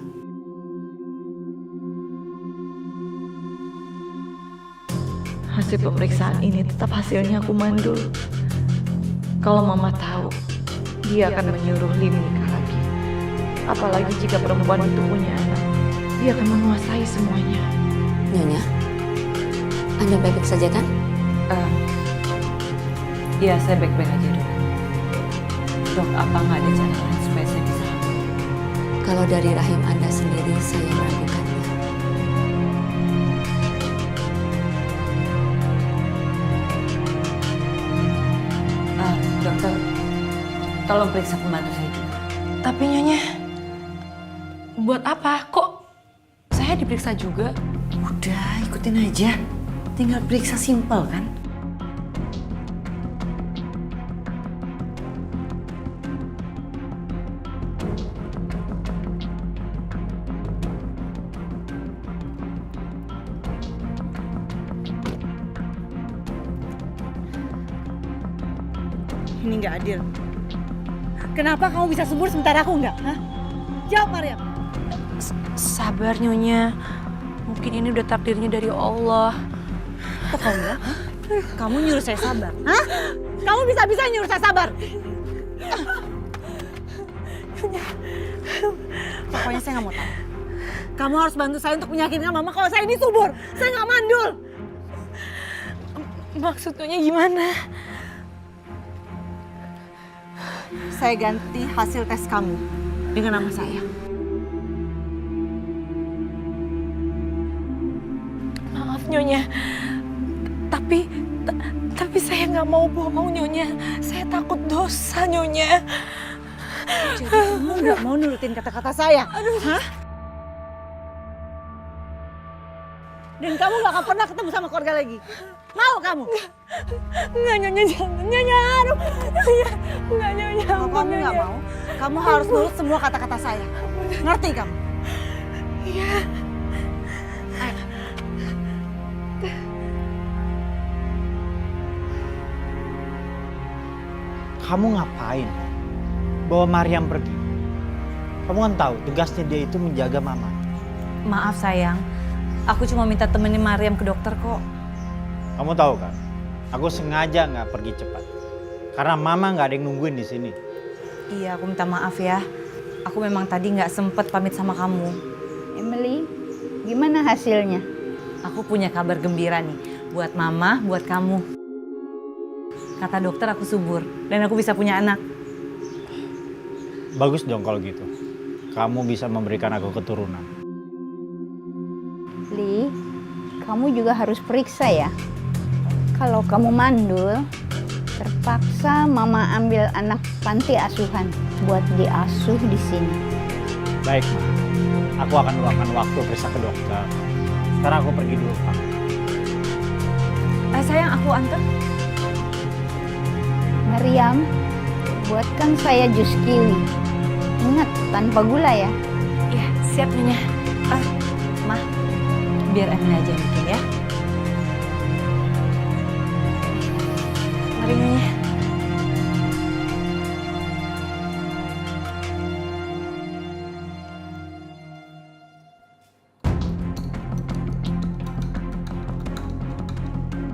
Hasil pemeriksaan ini tetap hasilnya aku mandul. Kalau Mama tahu, dia akan menyuruh Lim nikah lagi. Apalagi jika perempuan itu punya anak, dia akan menguasai semuanya. Nyonya, Anda baik-baik saja kan? Iya, saya baik-baik aja, Dok. Dok, apa nggak ada cara lain supaya saya bisa hamil? Kalau dari rahim Anda sendiri, saya meragukannya. Dokter, tolong periksa pembantu saya juga. Tapi Nyonya, buat apa? Kok saya diperiksa juga? Udah, ikutin aja. Tinggal periksa simpel kan? Ini nggak adil. Kenapa kamu bisa subur sementara aku nggak? Hah? Jawab, Maryam. Sabar Nyonya. Mungkin ini udah takdirnya dari Allah. Kok kamu bilang? Hah? Kamu nyuruh saya sabar? Hah? Kamu bisa-bisa nyuruh saya sabar? Pokoknya saya nggak mau tahu. Kamu harus bantu saya untuk meyakinkan Mama kalau saya ini subur. Saya nggak mandul. Maksudnya gimana? Saya ganti hasil tes kamu dengan nama saya. Maaf Nyonya. Tapi saya nggak mau bohong Nyonya. Saya takut dosa Nyonya. Jadi kamu nggak mau nurutin kata-kata saya? Hah? Dan kamu nggak akan pernah ketemu sama keluarga lagi. Mau kamu? Nggak Nyonya, jangan Nyonya. Aduh, Nyonya. Nggak Nyonya. Kalau kamu nggak mau, kamu harus nurut semua kata-kata saya. Ngerti kamu? Iya. Kamu ngapain? Bawa Maryam pergi. Kamu kan tahu tugasnya dia itu menjaga Mama. Maaf sayang, aku cuma minta temenin Maryam ke dokter kok. Kamu tahu kan? Aku sengaja nggak pergi cepat. Karena Mama nggak ada yang nungguin di sini. Iya, aku minta maaf ya. Aku memang tadi nggak sempet pamit sama kamu. Emily, gimana hasilnya? Aku punya kabar gembira nih buat Mama, buat kamu. Kata dokter aku subur dan aku bisa punya anak. Bagus dong kalau gitu. Kamu bisa memberikan aku keturunan. Li, kamu juga harus periksa ya. Kalau kamu mandul, terpaksa Mama ambil anak panti asuhan buat diasuh di sini. Baik, Ma. Aku akan luangkan waktu periksa ke dokter. Sekarang aku pergi dulu, Pak. Sayang, aku antar. Maryam, buatkan saya jus kiwi. Ingat, tanpa gula ya. Iya, siap Nyonya. Ma, biar Emily aja yang bikin ya. Mari Nyonya.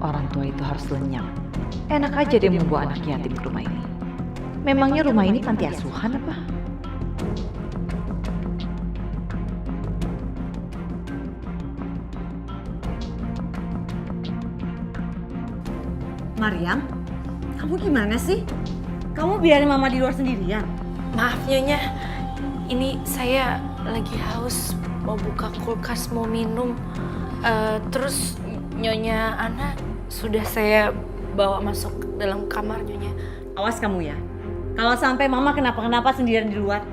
Orang tua itu harus lenyap. Enak aja dia membawa anak yatim ke rumah ini. Memangnya rumah ini panti asuhan apa? Maryam, kamu gimana sih? Kamu biarin Mama di luar sendirian? Maaf Nyonya. Ini saya lagi haus, mau buka kulkas, mau minum. Terus Nyonya Ana sudah saya bawa masuk dalam kamar Nyonya. Awas kamu ya. Kalau sampai Mama kenapa-kenapa sendirian di luar.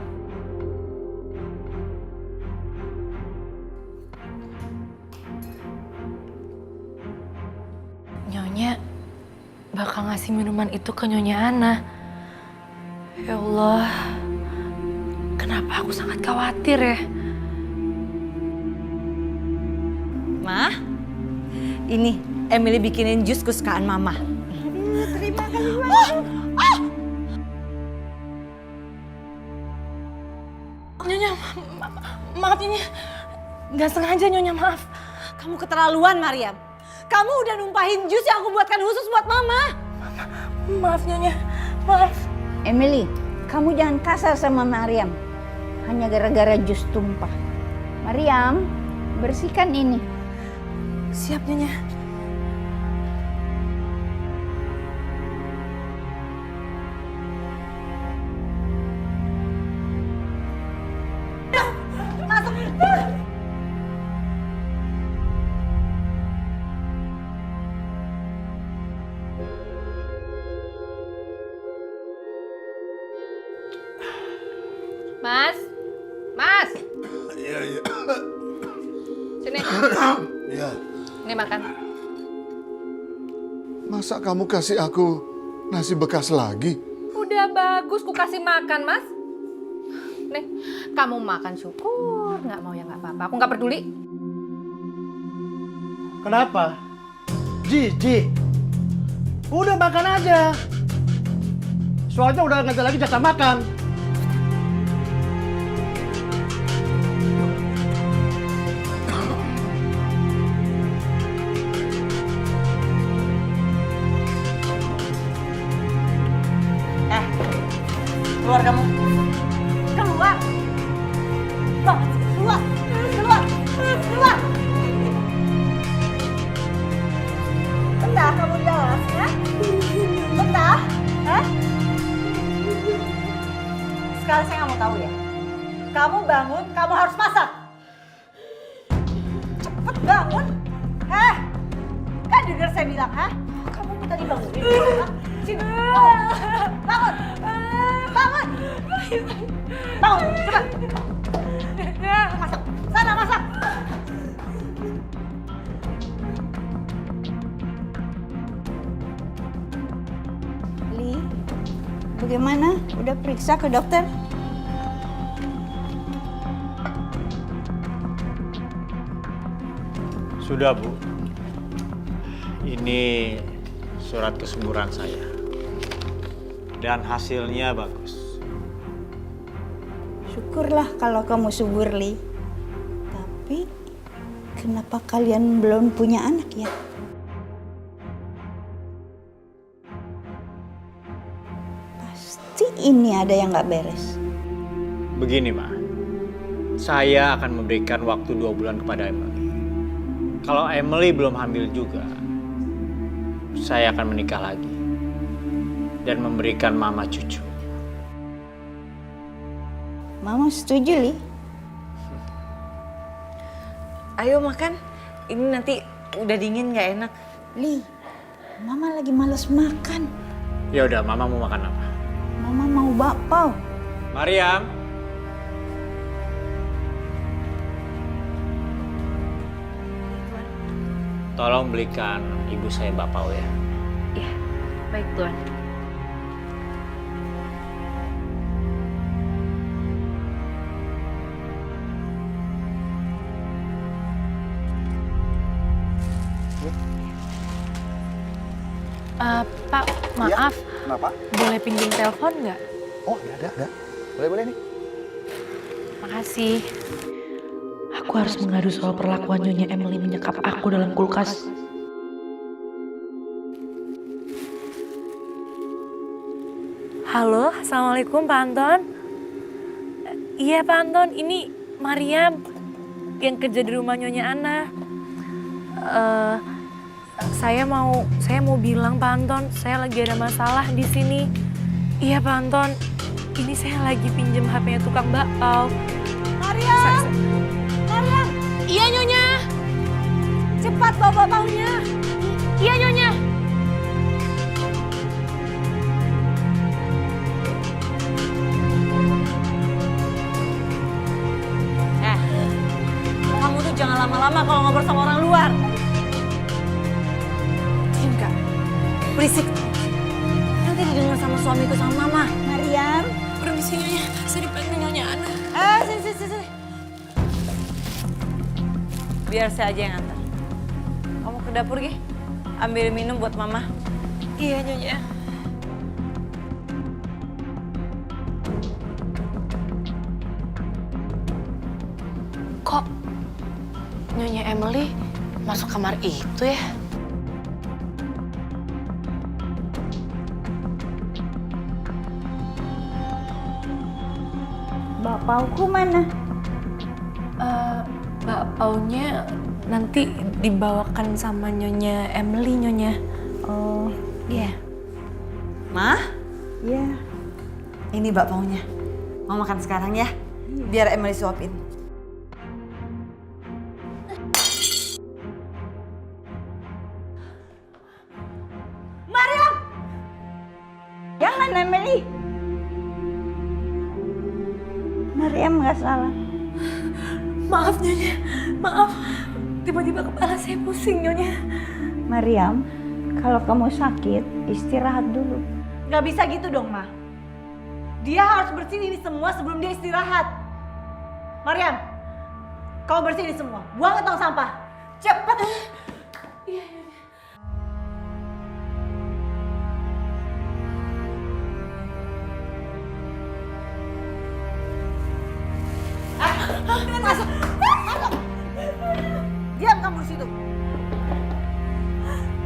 Nyonya bakal ngasih minuman itu ke Nyonya Ana. Ya Allah, kenapa aku sangat khawatir ya? Ma, ini Emily bikinin jus kesukaan Mama. Terima kasih. Nyonya, maaf Nyonya. Nggak sengaja Nyonya, maaf. Kamu keterlaluan, Maryam. Kamu udah numpahin jus yang aku buatkan khusus buat Mama. Maaf Nyonya, maaf. Emily, kamu jangan kasar sama Maryam. Hanya gara-gara jus tumpah. Maryam, bersihkan ini. Siap Nyonya. Mas, Mas, Iya. sini. Ya. Ini makan. Masa kamu kasih aku nasi bekas lagi? Udah bagus, ku kasih makan, Mas. Nih, kamu makan syukur. Nggak mau ya nggak apa-apa. Aku nggak peduli. Kenapa? Ji. Udah makan aja. soalnya udah nggak ada lagi jatah makan. Keluar kamu. Keluar. Bang, keluar. Keluar. Keluar. Betah kamu di alas, ya? Betah? Hah? Sekarang saya nggak mau tahu ya. Kamu bangun, kamu harus masak. Cepet bangun. Kan dengar saya bilang, kamu tadi bangunin. Sini. Bangun. Bangun. Bangun, cepat. Masak. Sana masak. Li, bagaimana? Udah periksa ke dokter? Sudah, Bu. Ini surat kesuburan saya. Dan hasilnya bagus. Syukurlah kalau kamu subur, Li. Tapi kenapa kalian belum punya anak ya? Pasti ini ada yang nggak beres. Begini, Ma. Saya akan memberikan waktu 2 bulan kepada Emily. Kalau Emily belum hamil juga, saya akan menikah lagi dan memberikan Mama cucu. Mama setuju, Li. Ayo makan. Ini nanti udah dingin nggak enak. Li, Mama lagi males makan. Ya udah, Mama mau makan apa? Mama mau bakpao. Mariam. Tolong belikan ibu saya bakpao ya. Iya, baik Tuan. Pak, maaf. Kenapa? Boleh pinjam telepon nggak? Oh, ada. Boleh nih. Makasih. Aku harus mengadu soal perlakuan Nyonya Emily menyekap aku dalam kulkas. Halo, Assalamualaikum Pak Anton. Iya Pak Anton, ini Mariam yang kerja di rumah Nyonya Ana. Saya mau bilang Pak Anton, saya lagi ada masalah di sini. Iya Pak Anton, ini saya lagi pinjam HP-nya tukang bakpao. Mariam! Mariam! Iya Nyonya. Cepat bawa bakpaonya. Iya Nyonya. Kamu tuh jangan lama-lama kalau ngobrol sama orang luar. Diam Kak. Berisik. Nanti didengar sama suamiku sama mama. Mariam. Permisi Nyonya, saya dipanggil Nyonya Ana. Sini. Biar saya aja yang antar. Kamu ke dapur, Gi. Ambil minum buat mama. Iya Nyonya. Kok Nyonya Emily masuk kamar itu ya? Bakpaoku mana? Bakpaunya nanti dibawakan sama Nyonya Emily, Nyonya. Oh, Iya. Ma, ya. ini bakpaonya. Mau makan sekarang ya? Biar Emily suapin. Mariam! Jangan, Emily. Mariam nggak salah. Maaf Nyonya, maaf. Tiba-tiba kepala saya pusing Nyonya. Mariam, kalau kamu sakit, istirahat dulu. Gak bisa gitu dong, Ma. Dia harus bersihin ini semua sebelum dia istirahat. Mariam, kau bersihin ini semua. Buang ke tong sampah. Cepet. Iya. kamu di situ.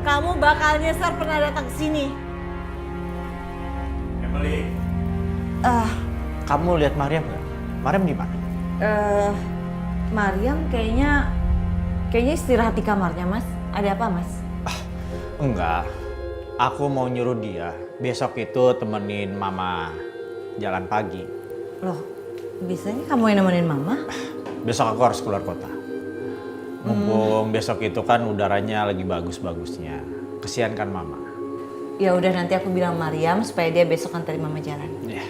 Kamu bakal nyesar pernah datang ke sini. Emily. Kamu lihat Mariam nggak? Mariam di mana? Mariam kayaknya istirahat di kamarnya, Mas. Ada apa, Mas? Enggak. Aku mau nyuruh dia besok itu temenin Mama jalan pagi. Loh, biasanya kamu yang nemenin Mama? Besok aku harus keluar kota. Mumpung besok itu kan udaranya lagi bagus-bagusnya. Kesian kan Mama. Ya udah, nanti aku bilang Mariam supaya dia besok anterin Mama jalan. Ya,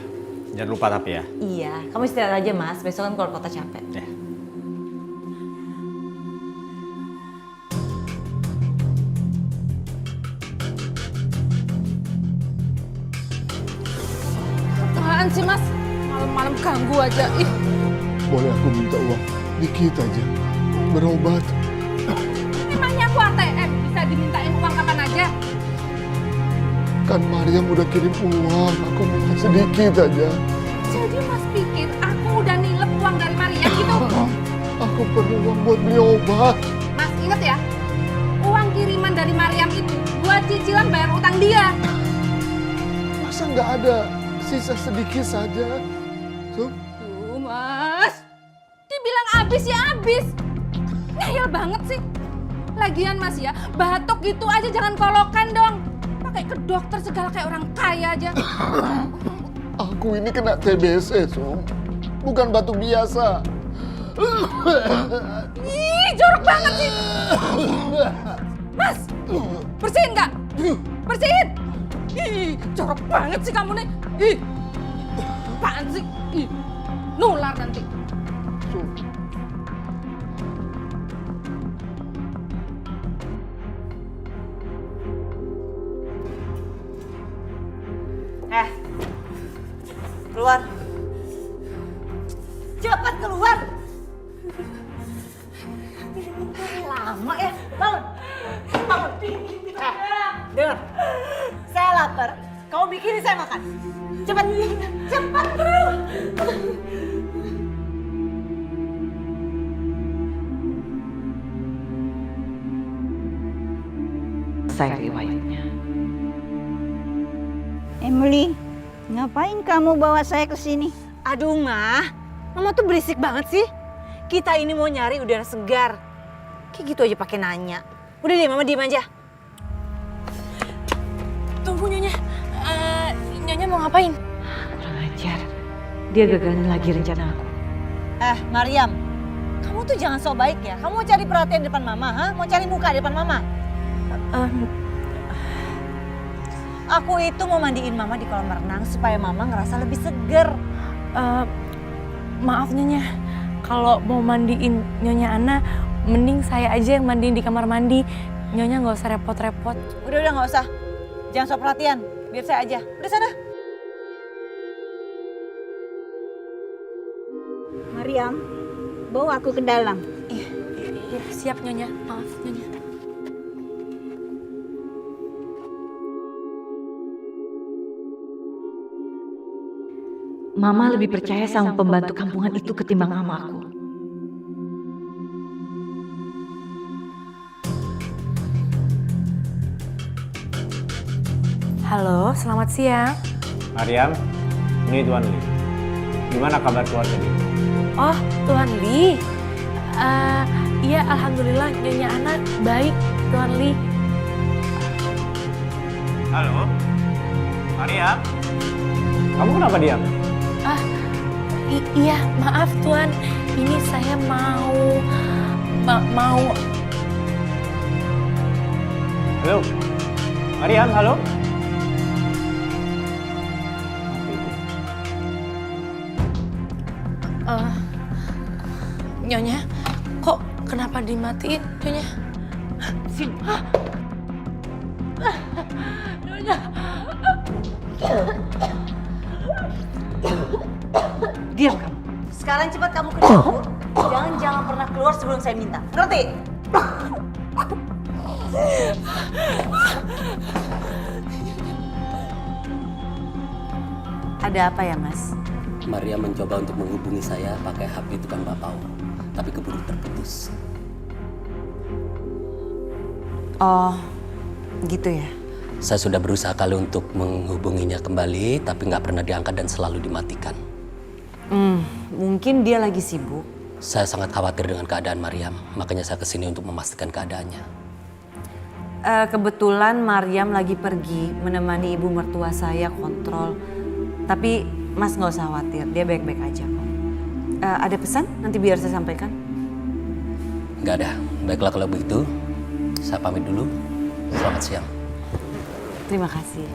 jangan lupa tapi ya. Iya, kamu istirahat aja, Mas. Besok kan keluar kota capek. Ya. Apaan sih, Mas? Malam-malam ganggu aja. Ih, Boleh aku minta uang dikit aja, berobat. emangnya aku ATM bisa dimintain uang kapan aja? Kan Mariam udah kirim uang, aku minta sedikit aja. Jadi Mas pikir aku udah nilep uang dari Mariam gitu? Aku perlu uang buat beli obat. Mas inget ya, uang kiriman dari Mariam itu buat cicilan bayar utang dia. Masa nggak ada sisa sedikit saja? So, Tuh Mas, dibilang habis ya habis. Ngeyel banget sih. Lagian Mas ya, batuk gitu aja jangan kolokan dong. Pakai ke dokter segala kayak orang kaya aja. aku ini kena TBC, Sum. Bukan batuk biasa. Ih, jorok banget sih. Mas, bersihin nggak? Bersihin. Ih, jorok banget sih kamu nih. Ih, apaan sih? Ih, nular nanti. Sum, Keluar. Cepat keluar. Lama ya. Bangun. Bangun. Dengar. Saya lapar. Kamu bikinin saya makan. Cepat. Cepat. Saya riwayatnya. Emily, ngapain kamu bawa saya ke sini? Aduh, Mama tuh berisik banget sih. Kita ini mau nyari udara segar. Kayak gitu aja pakai nanya. Udah deh, Mama diem aja. Tunggu Nyonya. Nyonya mau ngapain? Kurang ajar. Dia gagalin lagi rencana aku. Mariam, kamu tuh jangan sok baik ya. Kamu mau cari perhatian di depan Mama, ha? Mau cari muka di depan Mama? Aku itu mau mandiin Mama di kolam renang supaya Mama ngerasa lebih seger. Maaf Nyonya, kalau mau mandiin Nyonya Ana, mending saya aja yang mandiin di kamar mandi. Nyonya nggak usah repot-repot. Udah nggak usah. Jangan sok perhatian, biar saya aja. Udah sana. Mariam, bawa aku ke dalam. Iya, siap Nyonya. Maaf Nyonya. Mama lebih percaya sama pembantu kampungan itu ketimbang sama aku. Halo, selamat siang. Mariam, ini Tuan Lee. Gimana kabar keluarga dia? Oh, Tuan Lee. Iya, alhamdulillah Nyonya Ana baik, Tuan Lee. Halo? Mariam? Kamu kenapa diam? Iya, maaf Tuan. Ini saya mau... Halo? Mariam, halo? Nyonya, kok kenapa dimatiin, Nyonya? Sini. Nyonya. Diam kamu. Sekarang cepat kamu ke dapur. Jangan pernah keluar sebelum saya minta. Ngerti? Ada apa ya, Mas? Maria mencoba untuk menghubungi saya pakai HP tukang bakpao, tapi keburu terputus. Oh, gitu ya? Saya sudah berusaha kali untuk menghubunginya kembali, tapi nggak pernah diangkat dan selalu dimatikan. Mungkin dia lagi sibuk. Saya sangat khawatir dengan keadaan Mariam, makanya saya kesini untuk memastikan keadaannya. Kebetulan Mariam lagi pergi menemani ibu mertua saya kontrol. Tapi Mas nggak usah khawatir, dia baik-baik aja kok. Ada pesan? Nanti biar saya sampaikan. Nggak ada. Baiklah kalau begitu, saya pamit dulu. Selamat siang. Terima kasih.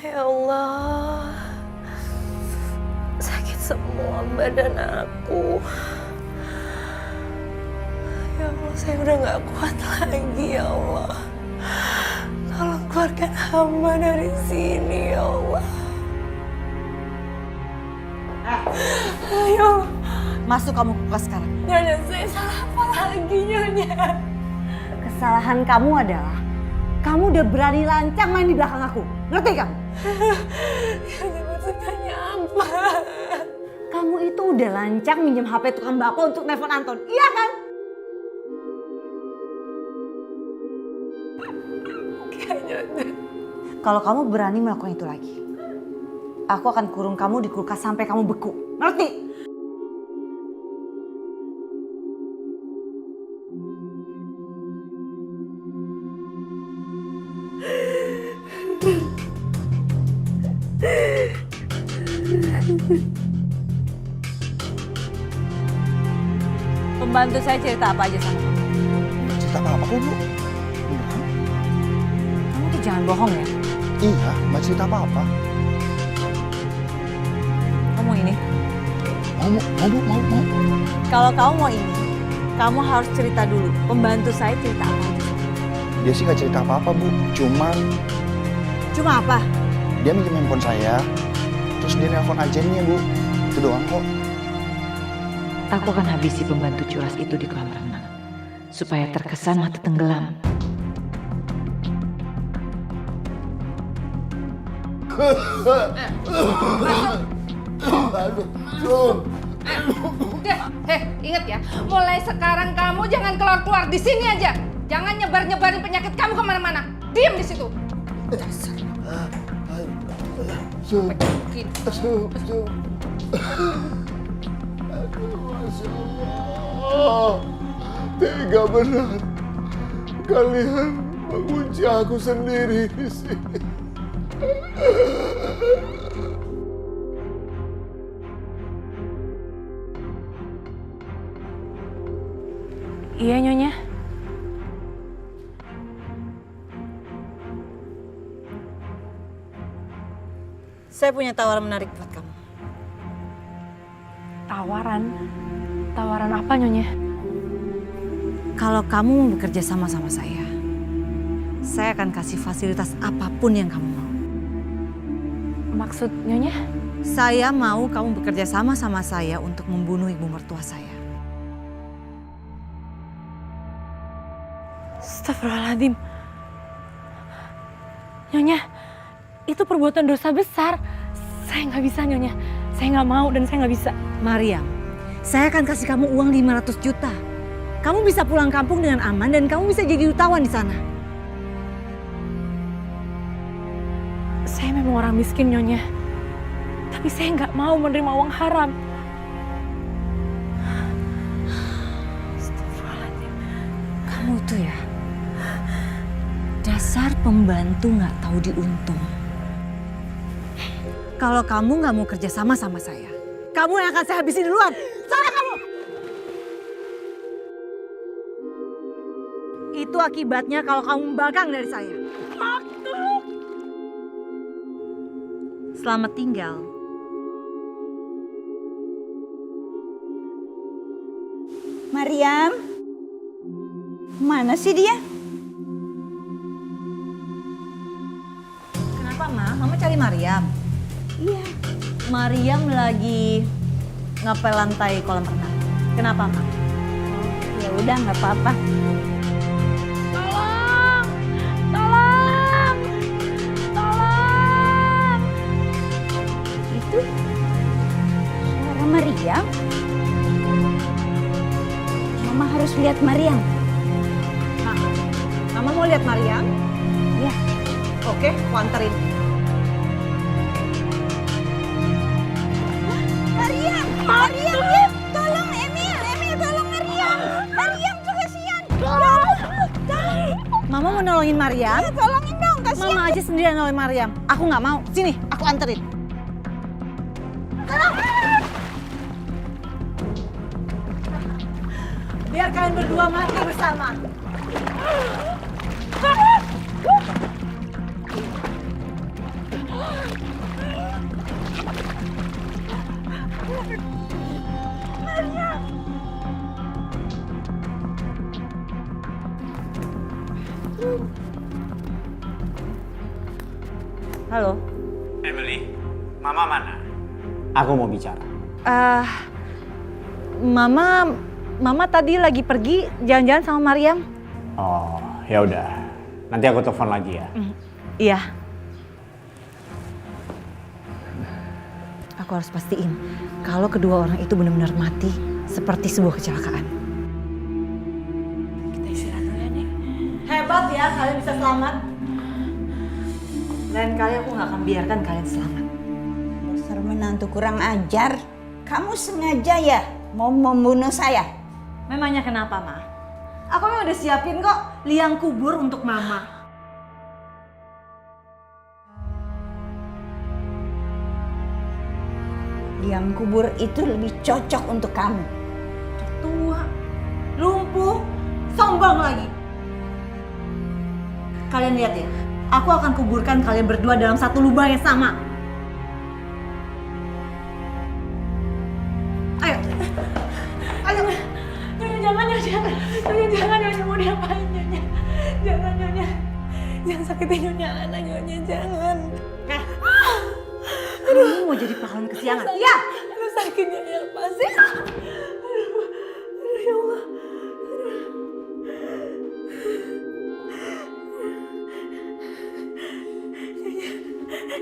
Ya Allah, sakit semua badan aku. Ya Allah, saya udah gak kuat lagi ya Allah. Tolong keluarkan hamba dari sini ya Allah. Ayo. Masuk kamu ke kelas sekarang. Nyonya, saya salah apa lagi Nyonya? Kesalahan kamu adalah kamu udah berani lancang main di belakang aku. Ngerti kamu? Nyonya, maksudnya apa? Kamu itu udah lancang minjem HP tukang bapak untuk nelfon Anton. Iya kan? Kalau kamu berani melakukan itu lagi, aku akan kurung kamu di kulkas sampai kamu beku. Ngerti? Pembantu saya cerita apa aja sama kamu? Cerita apa kok, Bu? Beneran? Kamu tuh jangan bohong ya. Iya, nggak cerita apa-apa. Kamu ini. Mau. Kalau kamu mau ini, kamu harus cerita dulu. Pembantu saya cerita apa aja. Dia sih nggak cerita apa-apa, Bu. Cuma apa? Dia minjem handphone saya, terus dia nelpon agennya, Bu. Itu doang kok. Aku akan habisi pembantu curas itu di kolam renang. Supaya terkesan mata tenggelam. Udah, inget ya. Mulai sekarang kamu jangan keluar-keluar di sini aja. Jangan nyebar-nyebarin penyakit kamu kemana-mana. Diam di situ. Masya Allah, tega benar. Kalian mengunci aku sendiri di sini. Iya Nyonya. Saya punya tawaran menarik buat kamu. Tawaran? Tawaran apa Nyonya? Kalau kamu mau bekerja sama saya akan kasih fasilitas apapun yang kamu mau. Maksud Nyonya? Saya mau kamu bekerja sama saya untuk membunuh ibu mertua saya. Astagfirullahaladzim. Nyonya, itu perbuatan dosa besar. Saya nggak bisa Nyonya. Saya nggak mau dan saya nggak bisa. Mariam, saya akan kasih kamu uang 500 juta. Kamu bisa pulang kampung dengan aman dan kamu bisa jadi utawan di sana. Saya memang orang miskin Nyonya. Tapi saya nggak mau menerima uang haram. Astagfirullahaladzim. Kamu itu ya, dasar pembantu nggak tahu diuntung. Kalau kamu nggak mau kerja sama saya, kamu yang akan saya habisi duluan. Sana kamu! Itu akibatnya kalau kamu membangkang dari saya. Selamat tinggal. Mariam, mana sih dia? Kenapa, Ma? Mama cari Mariam? Iya. Mariam lagi ngepel lantai kolam renang. Kenapa, Ma? Ya udah, nggak apa-apa. Tolong! Tolong! Tolong! Itu Mariam? Mama harus lihat Mariam. Mama mau lihat Mariam? Ya. Oke, aku anterin. Mariam! Mariam! Tolong Emil tolong Mariam! Mariam tuh kasihan! Mama mau nolongin Mariam? Ya, tolongin dong, kasihan! Mama aja sendirian nolongin Mariam. Aku nggak mau. Sini, aku anterin. Biar kalian berdua mati bersama. Halo. Emily, Mama mana? Aku mau bicara. Mama tadi lagi pergi jalan-jalan sama Mariam. Oh, ya udah. Nanti aku telepon lagi ya. Iya. Aku harus pastiin kalau kedua orang itu benar-benar mati seperti sebuah kecelakaan. Kita istirahat dulu ya, Nek. Hebat ya kalian bisa selamat. Lain kali aku nggak akan biarkan kalian selamat. Dasar menantu kurang ajar. Kamu sengaja ya mau membunuh saya? Memangnya kenapa, Ma? Aku memang udah siapin kok liang kubur untuk Mama. Liang kubur itu lebih cocok untuk kamu. Tua, lumpuh, sombong lagi. Kalian lihat ya, aku akan kuburkan kalian berdua dalam satu lubang yang sama. Ayo. Ayo. Jangan, mau diapain, Nyonya? Jangan, Nyonya. Jangan sakitin Nyonya anak, Nyonya, jangan. Kamu mau jadi pahlawan kesiangan? Iya. Aduh, sakit, Nyonya, apa sih? Aduh, ya Allah.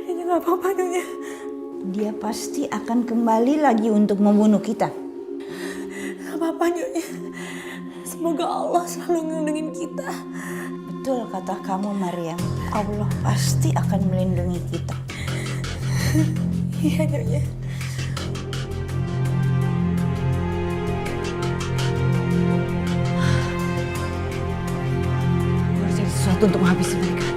Nyonya nggak apa-apa, Nyonya. Dia pasti akan kembali lagi untuk membunuh kita. Nggak apa-apa, Nyonya. Semoga Allah selalu ngelindungin kita. Betul kata kamu, Mariam. Allah pasti akan melindungi kita. Iya, Nyonya. Gue harus cari sesuatu untuk menghabisi mereka.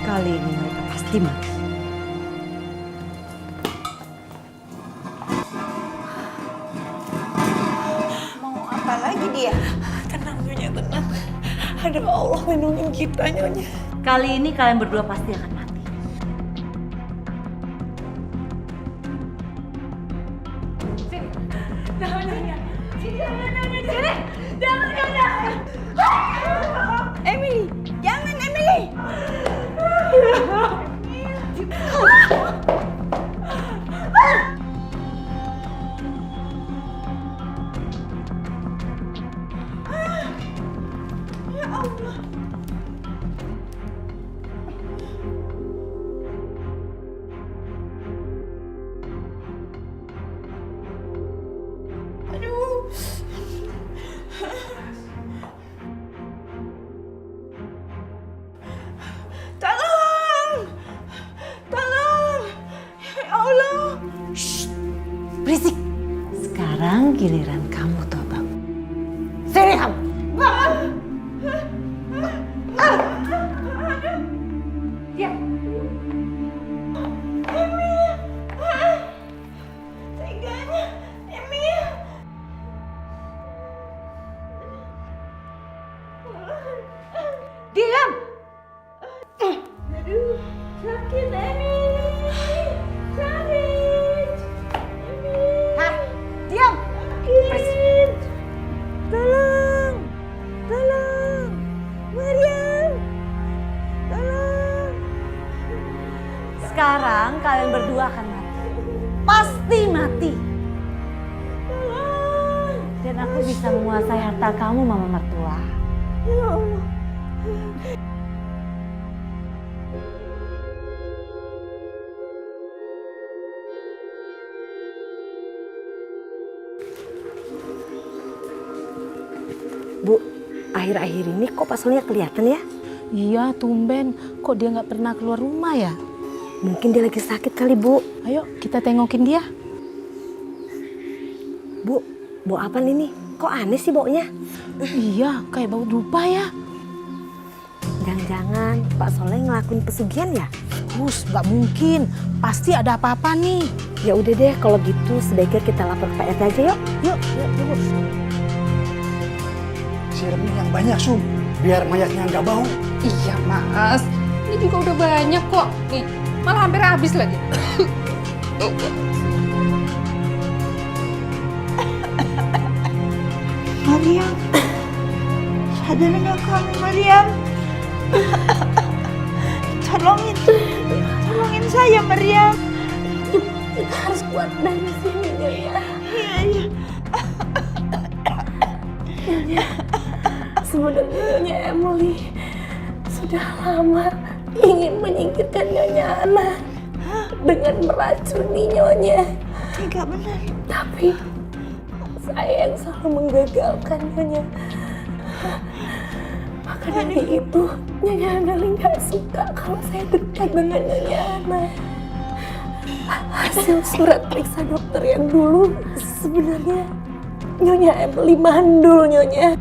Kali ini mereka pasti mati. Mau apa lagi dia? Tenang, Nyonya, tenang. Ada Allah melindungi kita, Nyonya. Kali ini kalian berdua pasti akan mati. Jangan, Nyonya. Jangan, Nyonya. Jangan, Nyonya. Emily, jangan Emily. Ya Allah. Aduh. Tolong! Tolong! Ya Allah! Shh, berisik. Sekarang giliran kamu, Tobang. Sini kamu. Diam. Teganya, Emil. Diam. Aduh, sakit Emil. Sakit. Emil. Hah? Diam. Sakit. Tolong. Tolong. Mariam. Tolong. Sekarang kalian berdua akan mati. Pasti mati. Tolong. Dan aku bisa menguasai harta kamu, Mama Mertua. Ya Allah. akhir-akhir ini kok Pak Solnya kelihatan ya? Iya, tumben. Kok dia nggak pernah keluar rumah ya? Mungkin dia lagi sakit kali, Bu. Ayo, kita tengokin dia. Bu, bau apa ini? Kok aneh sih baunya? Iya, kayak bau dupa ya. Jangan-jangan Pak Soleh ngelakuin pesugihan ya? Hus, nggak mungkin. Pasti ada apa-apa nih. Ya udah deh, kalau gitu sebaiknya kita lapor ke Pak RT aja yuk. Yuk, yuk. Siramnya yang banyak, Sum. Biar mayatnya nggak bau. Iya Mas, ini juga udah banyak kok. Nih, malah hampir habis lagi. Mariam, sadar nggak kamu, Mariam? Tolongin saya, Mariam. Kita harus kuat dari sini ya. Iya. Sebenarnya Emily sudah lama ingin menyingkirkan Nyonya Ana dengan meracuni Nyonya. Tidak benar. Tapi saya yang selalu menggagalkan Nyonya. Maka dari itu Nyonya Ana nggak suka kalau saya dekat dengan Nyonya Ana. Hasil surat periksa dokter yang dulu sebenarnya Nyonya Emily mandul Nyonya.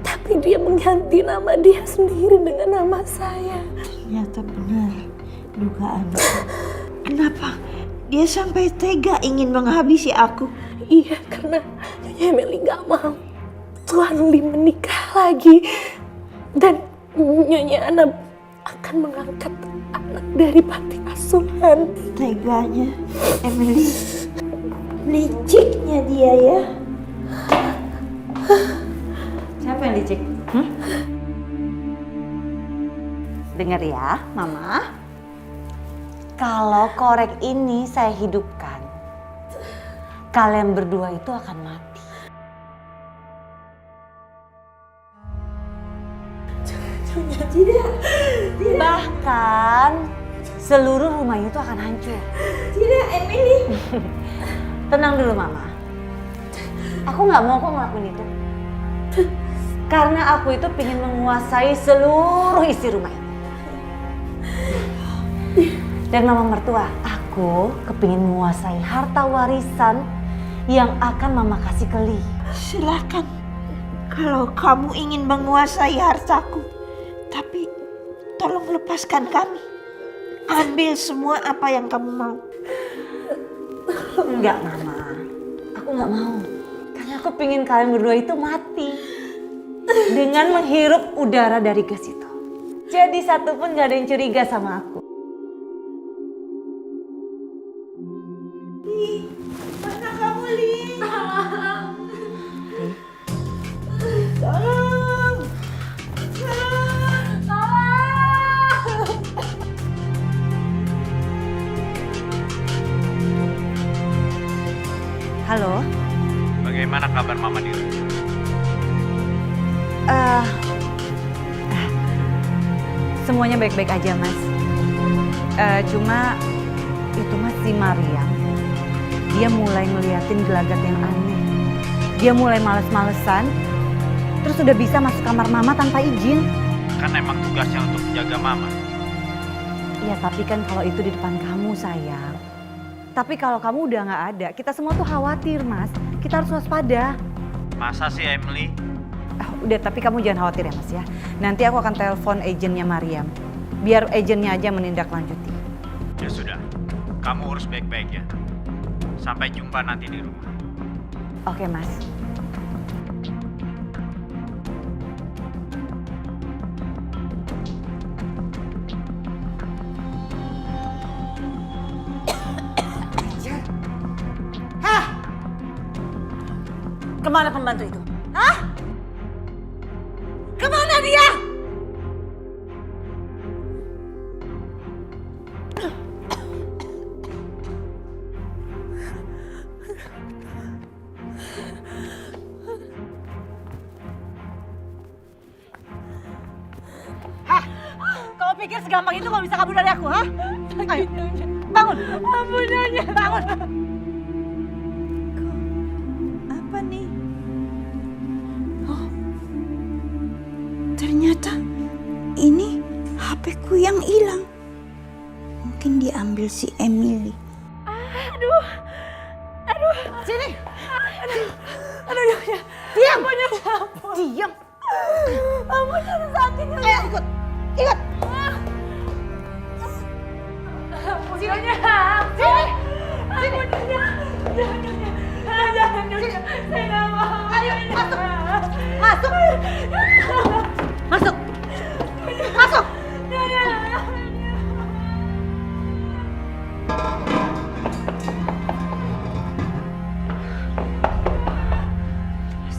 Tapi dia mengganti nama dia sendiri dengan nama saya. Ternyata benar dugaan. Kenapa dia sampai tega ingin menghabisi aku? Iya, karena Nyonya Emily gak mau Tuan Lim menikah lagi. Dan Nyonya Ana akan mengangkat anak dari panti asuhan. Teganya Emily. Liciknya dia ya. Siapa yang licik? Dengar ya, Mama. Kalau korek ini saya hidupkan, kalian berdua itu akan mati. Tidak. Bahkan seluruh rumah itu akan hancur. Tidak, Emily. Tenang dulu, Mama. Aku nggak mau kok ngelakuin itu. Karena aku itu pengen menguasai seluruh isi rumah ini. Dan Mama mertua, aku kepingin menguasai harta warisan yang akan Mama kasih ke Lee. Silakan. Kalau kamu ingin menguasai hartaku, tapi tolong lepaskan kami. Ambil semua apa yang kamu mau. Enggak, Mama. Aku nggak mau. Karena aku pengen kalian berdua itu mati dengan menghirup udara dari gas itu. Jadi satu pun gak ada yang curiga sama aku. Mana kamu, Lee? Halo? Bagaimana kabar Mama di rumah? Semuanya baik-baik aja, Mas. Cuma itu Mas, si Mariam, dia mulai ngeliatin gelagat yang aneh. Dia mulai males-malesan, terus udah bisa masuk kamar Mama tanpa izin. Kan emang tugasnya untuk menjaga Mama. Iya, tapi kan kalau itu di depan kamu, sayang. Tapi kalau kamu udah nggak ada, kita semua tuh khawatir, Mas. Kita harus waspada. Masa sih, Emily? Udah, tapi kamu jangan khawatir ya, Mas ya. Nanti aku akan telepon agennya Mariam. Biar agennya aja menindaklanjuti. Ya sudah, kamu urus baik-baik ya. Sampai jumpa nanti di rumah. Oke, Mas. Kemana pembantu itu? Hah? Kemana dia? Hah? Kau pikir segampang itu kau bisa kabur dari aku, hah? Ayo, bangun. Ampun, Nyonya. Bangun. Apa nih? ini HP ku yang hilang. Mungkin diambil si Emily. Sini. Nyonya. Diam. Nyonya. Diam. Ampun, Nyonya sakit. Nyonya. Ayo ikut. Ikut. Sini. Sini. Ampun, Nyonya. Jangan, Nyonya. Saya nggak mau. Ayo, masuk. Masuk. Masuk. Masuk.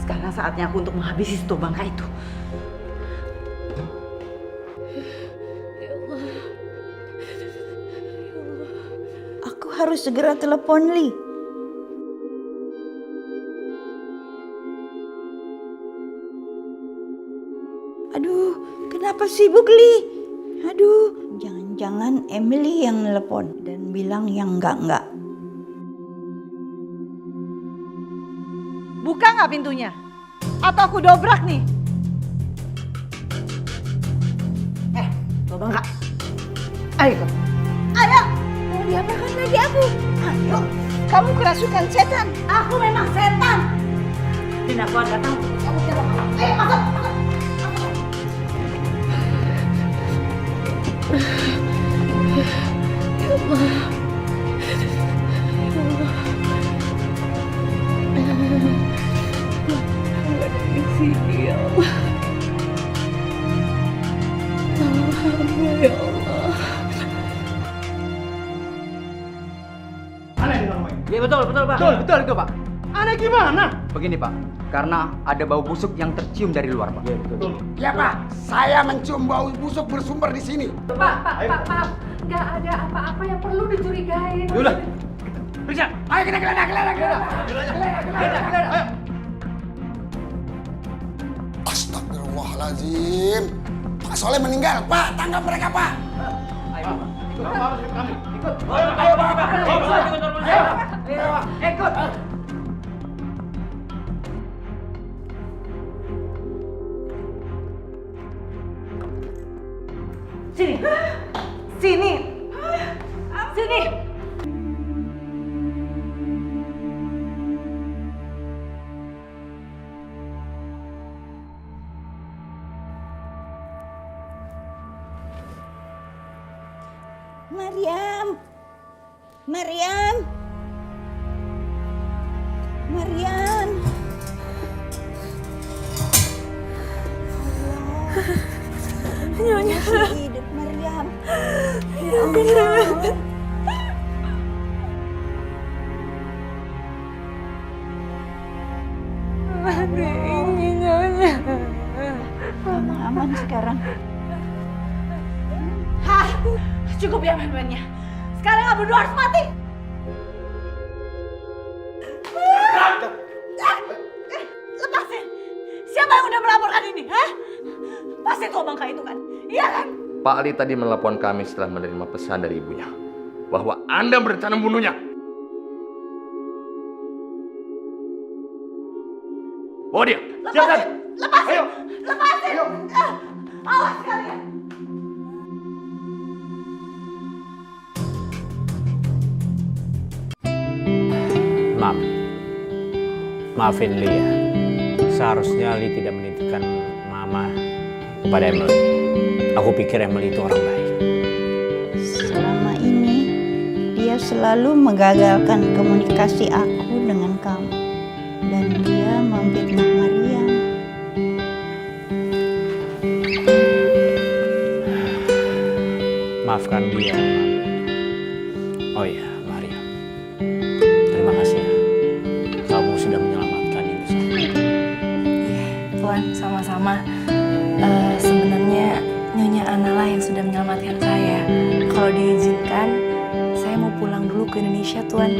Sekarang saatnya aku untuk menghabisi situ bangka itu. Aku harus segera telepon Li. Aduh, kenapa sibuk Li? Aduh, jangan-jangan Emily yang telepon dan bilang yang enggak. Buka nggak pintunya? Atau aku dobrak nih? Tuh bangka. Ayo ikut. Ayo. Mau diapakan lagi aku? Ayo. Kamu kerasukan setan. Aku memang setan. Dan aku akan tahu. Kamu jangan. Ayo masuk. Ya Allah. Di sini ya Allah. Tolong hamba ya Allah. Aneh dengan rumah ini. Iya betul Pak. Betul itu Pak. Aneh gimana? Begini Pak, karena ada bau busuk yang tercium dari luar Pak. Iya betul. Ya Pak, saya mencium bau busuk bersumber di sini. Pak, maaf. Nggak ada apa-apa yang perlu dicurigain. Yaudah. Periksa. Ayo kita geledah. Ayo. Astagfirullahaladzim. Pak Soleh meninggal. Pak, tangkap mereka Pak. Ayo kami. Ikut. Ayo Pak. Ayo. Ikut. Sini. Sini. Sini. Maryam. Nyonya. Masih hidup Maryam. Ya Allah. Ini Nyonya. Mama aman sekarang. Hah, cukup ya main-mainnya. Sekarang kamu berdua harus mati. Lepasin. Siapa yang udah melaporkan ini? Hah? Pasti tua bangka itu kan? Iya kan? Pak Ali tadi menelpon kami setelah menerima pesan dari ibunya bahwa Anda berencana membunuhnya. Bawa dia. Lepasin. Lepasin. Lepasin. Awas kalian. Maafin Li ya. Seharusnya Li tidak menitipkan Mama kepada Emily. Aku pikir Emily itu orang baik. Selama ini dia selalu menggagalkan komunikasi aku dengan kamu. Dan dia memfitnah Maryam. Maafkan dia. Oh iya, Maryam. Terima kasih ya. Kamu sudah menyelamatkan ibu saya. Tuan, sama-sama. Sebenarnya Nyonya Anala yang sudah menyelamatkan saya. Kalau diizinkan, saya mau pulang dulu ke Indonesia, Tuan.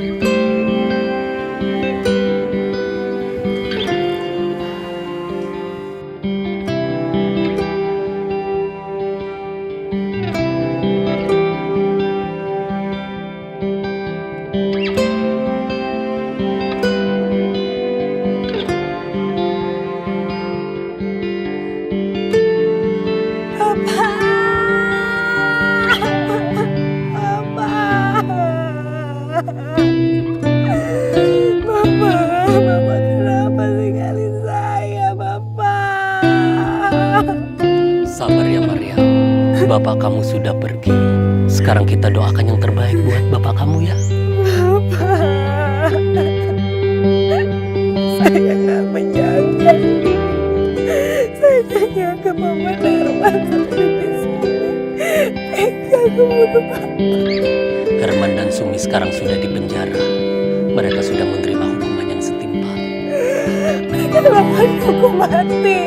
Bapak kamu sudah pergi. Sekarang kita doakan yang terbaik buat bapak kamu ya. Saya nggak menyangka. Saya nyangka Mama Darman seperti Sumi. Tega kebunuh Bapak. Herman dan Sumi sekarang sudah di penjara. Mereka sudah menerima hukuman yang setimpal. Mereka melakukan hukum mati.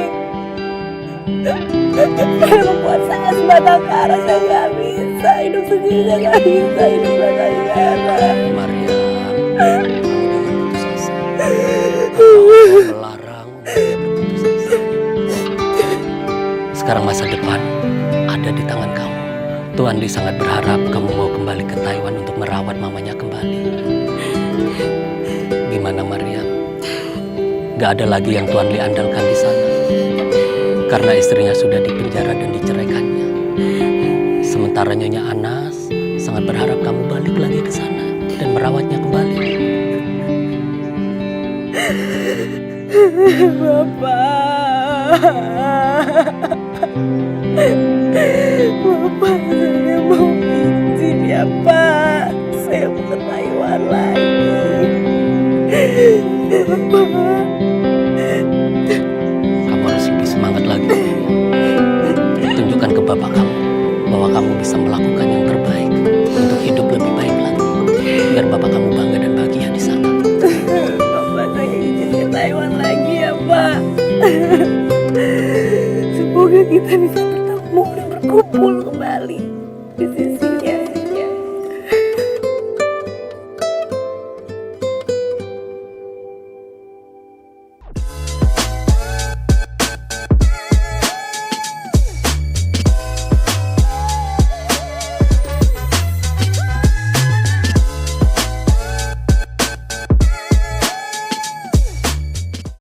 Mereka membuat saya sebatang kara. Saya nggak bisa hidup sendiri. Saya nggak bisa hidup sebatang kara. Maria, kamu jangan putus asa. Allah melarang berputus asa. Sekarang masa depan ada di tangan kamu. Tuan Lee sangat berharap kamu mau kembali ke Taiwan untuk merawat mamanya kembali. Gimana Maria? Gak ada lagi yang Tuan Lee andalkan di sana. Karena istrinya sudah dipenjara dan diceraikannya. Sementara Nyonya Anas sangat berharap kamu balik lagi ke sana dan merawatnya kembali. Bapak, saya mau izin ya Pak. Saya mau ke Taiwan lagi. Bapak. Kamu harus lebih semangat lagi. Tunjukkan ke bapak kamu bahwa kamu bisa melakukan yang terbaik untuk hidup lebih baik lagi. Biar bapak kamu bangga dan bahagia di sana. Bapak, saya izin ke Taiwan lagi ya Pak. Semoga kita bisa bertemu dan berkumpul kembali di sisi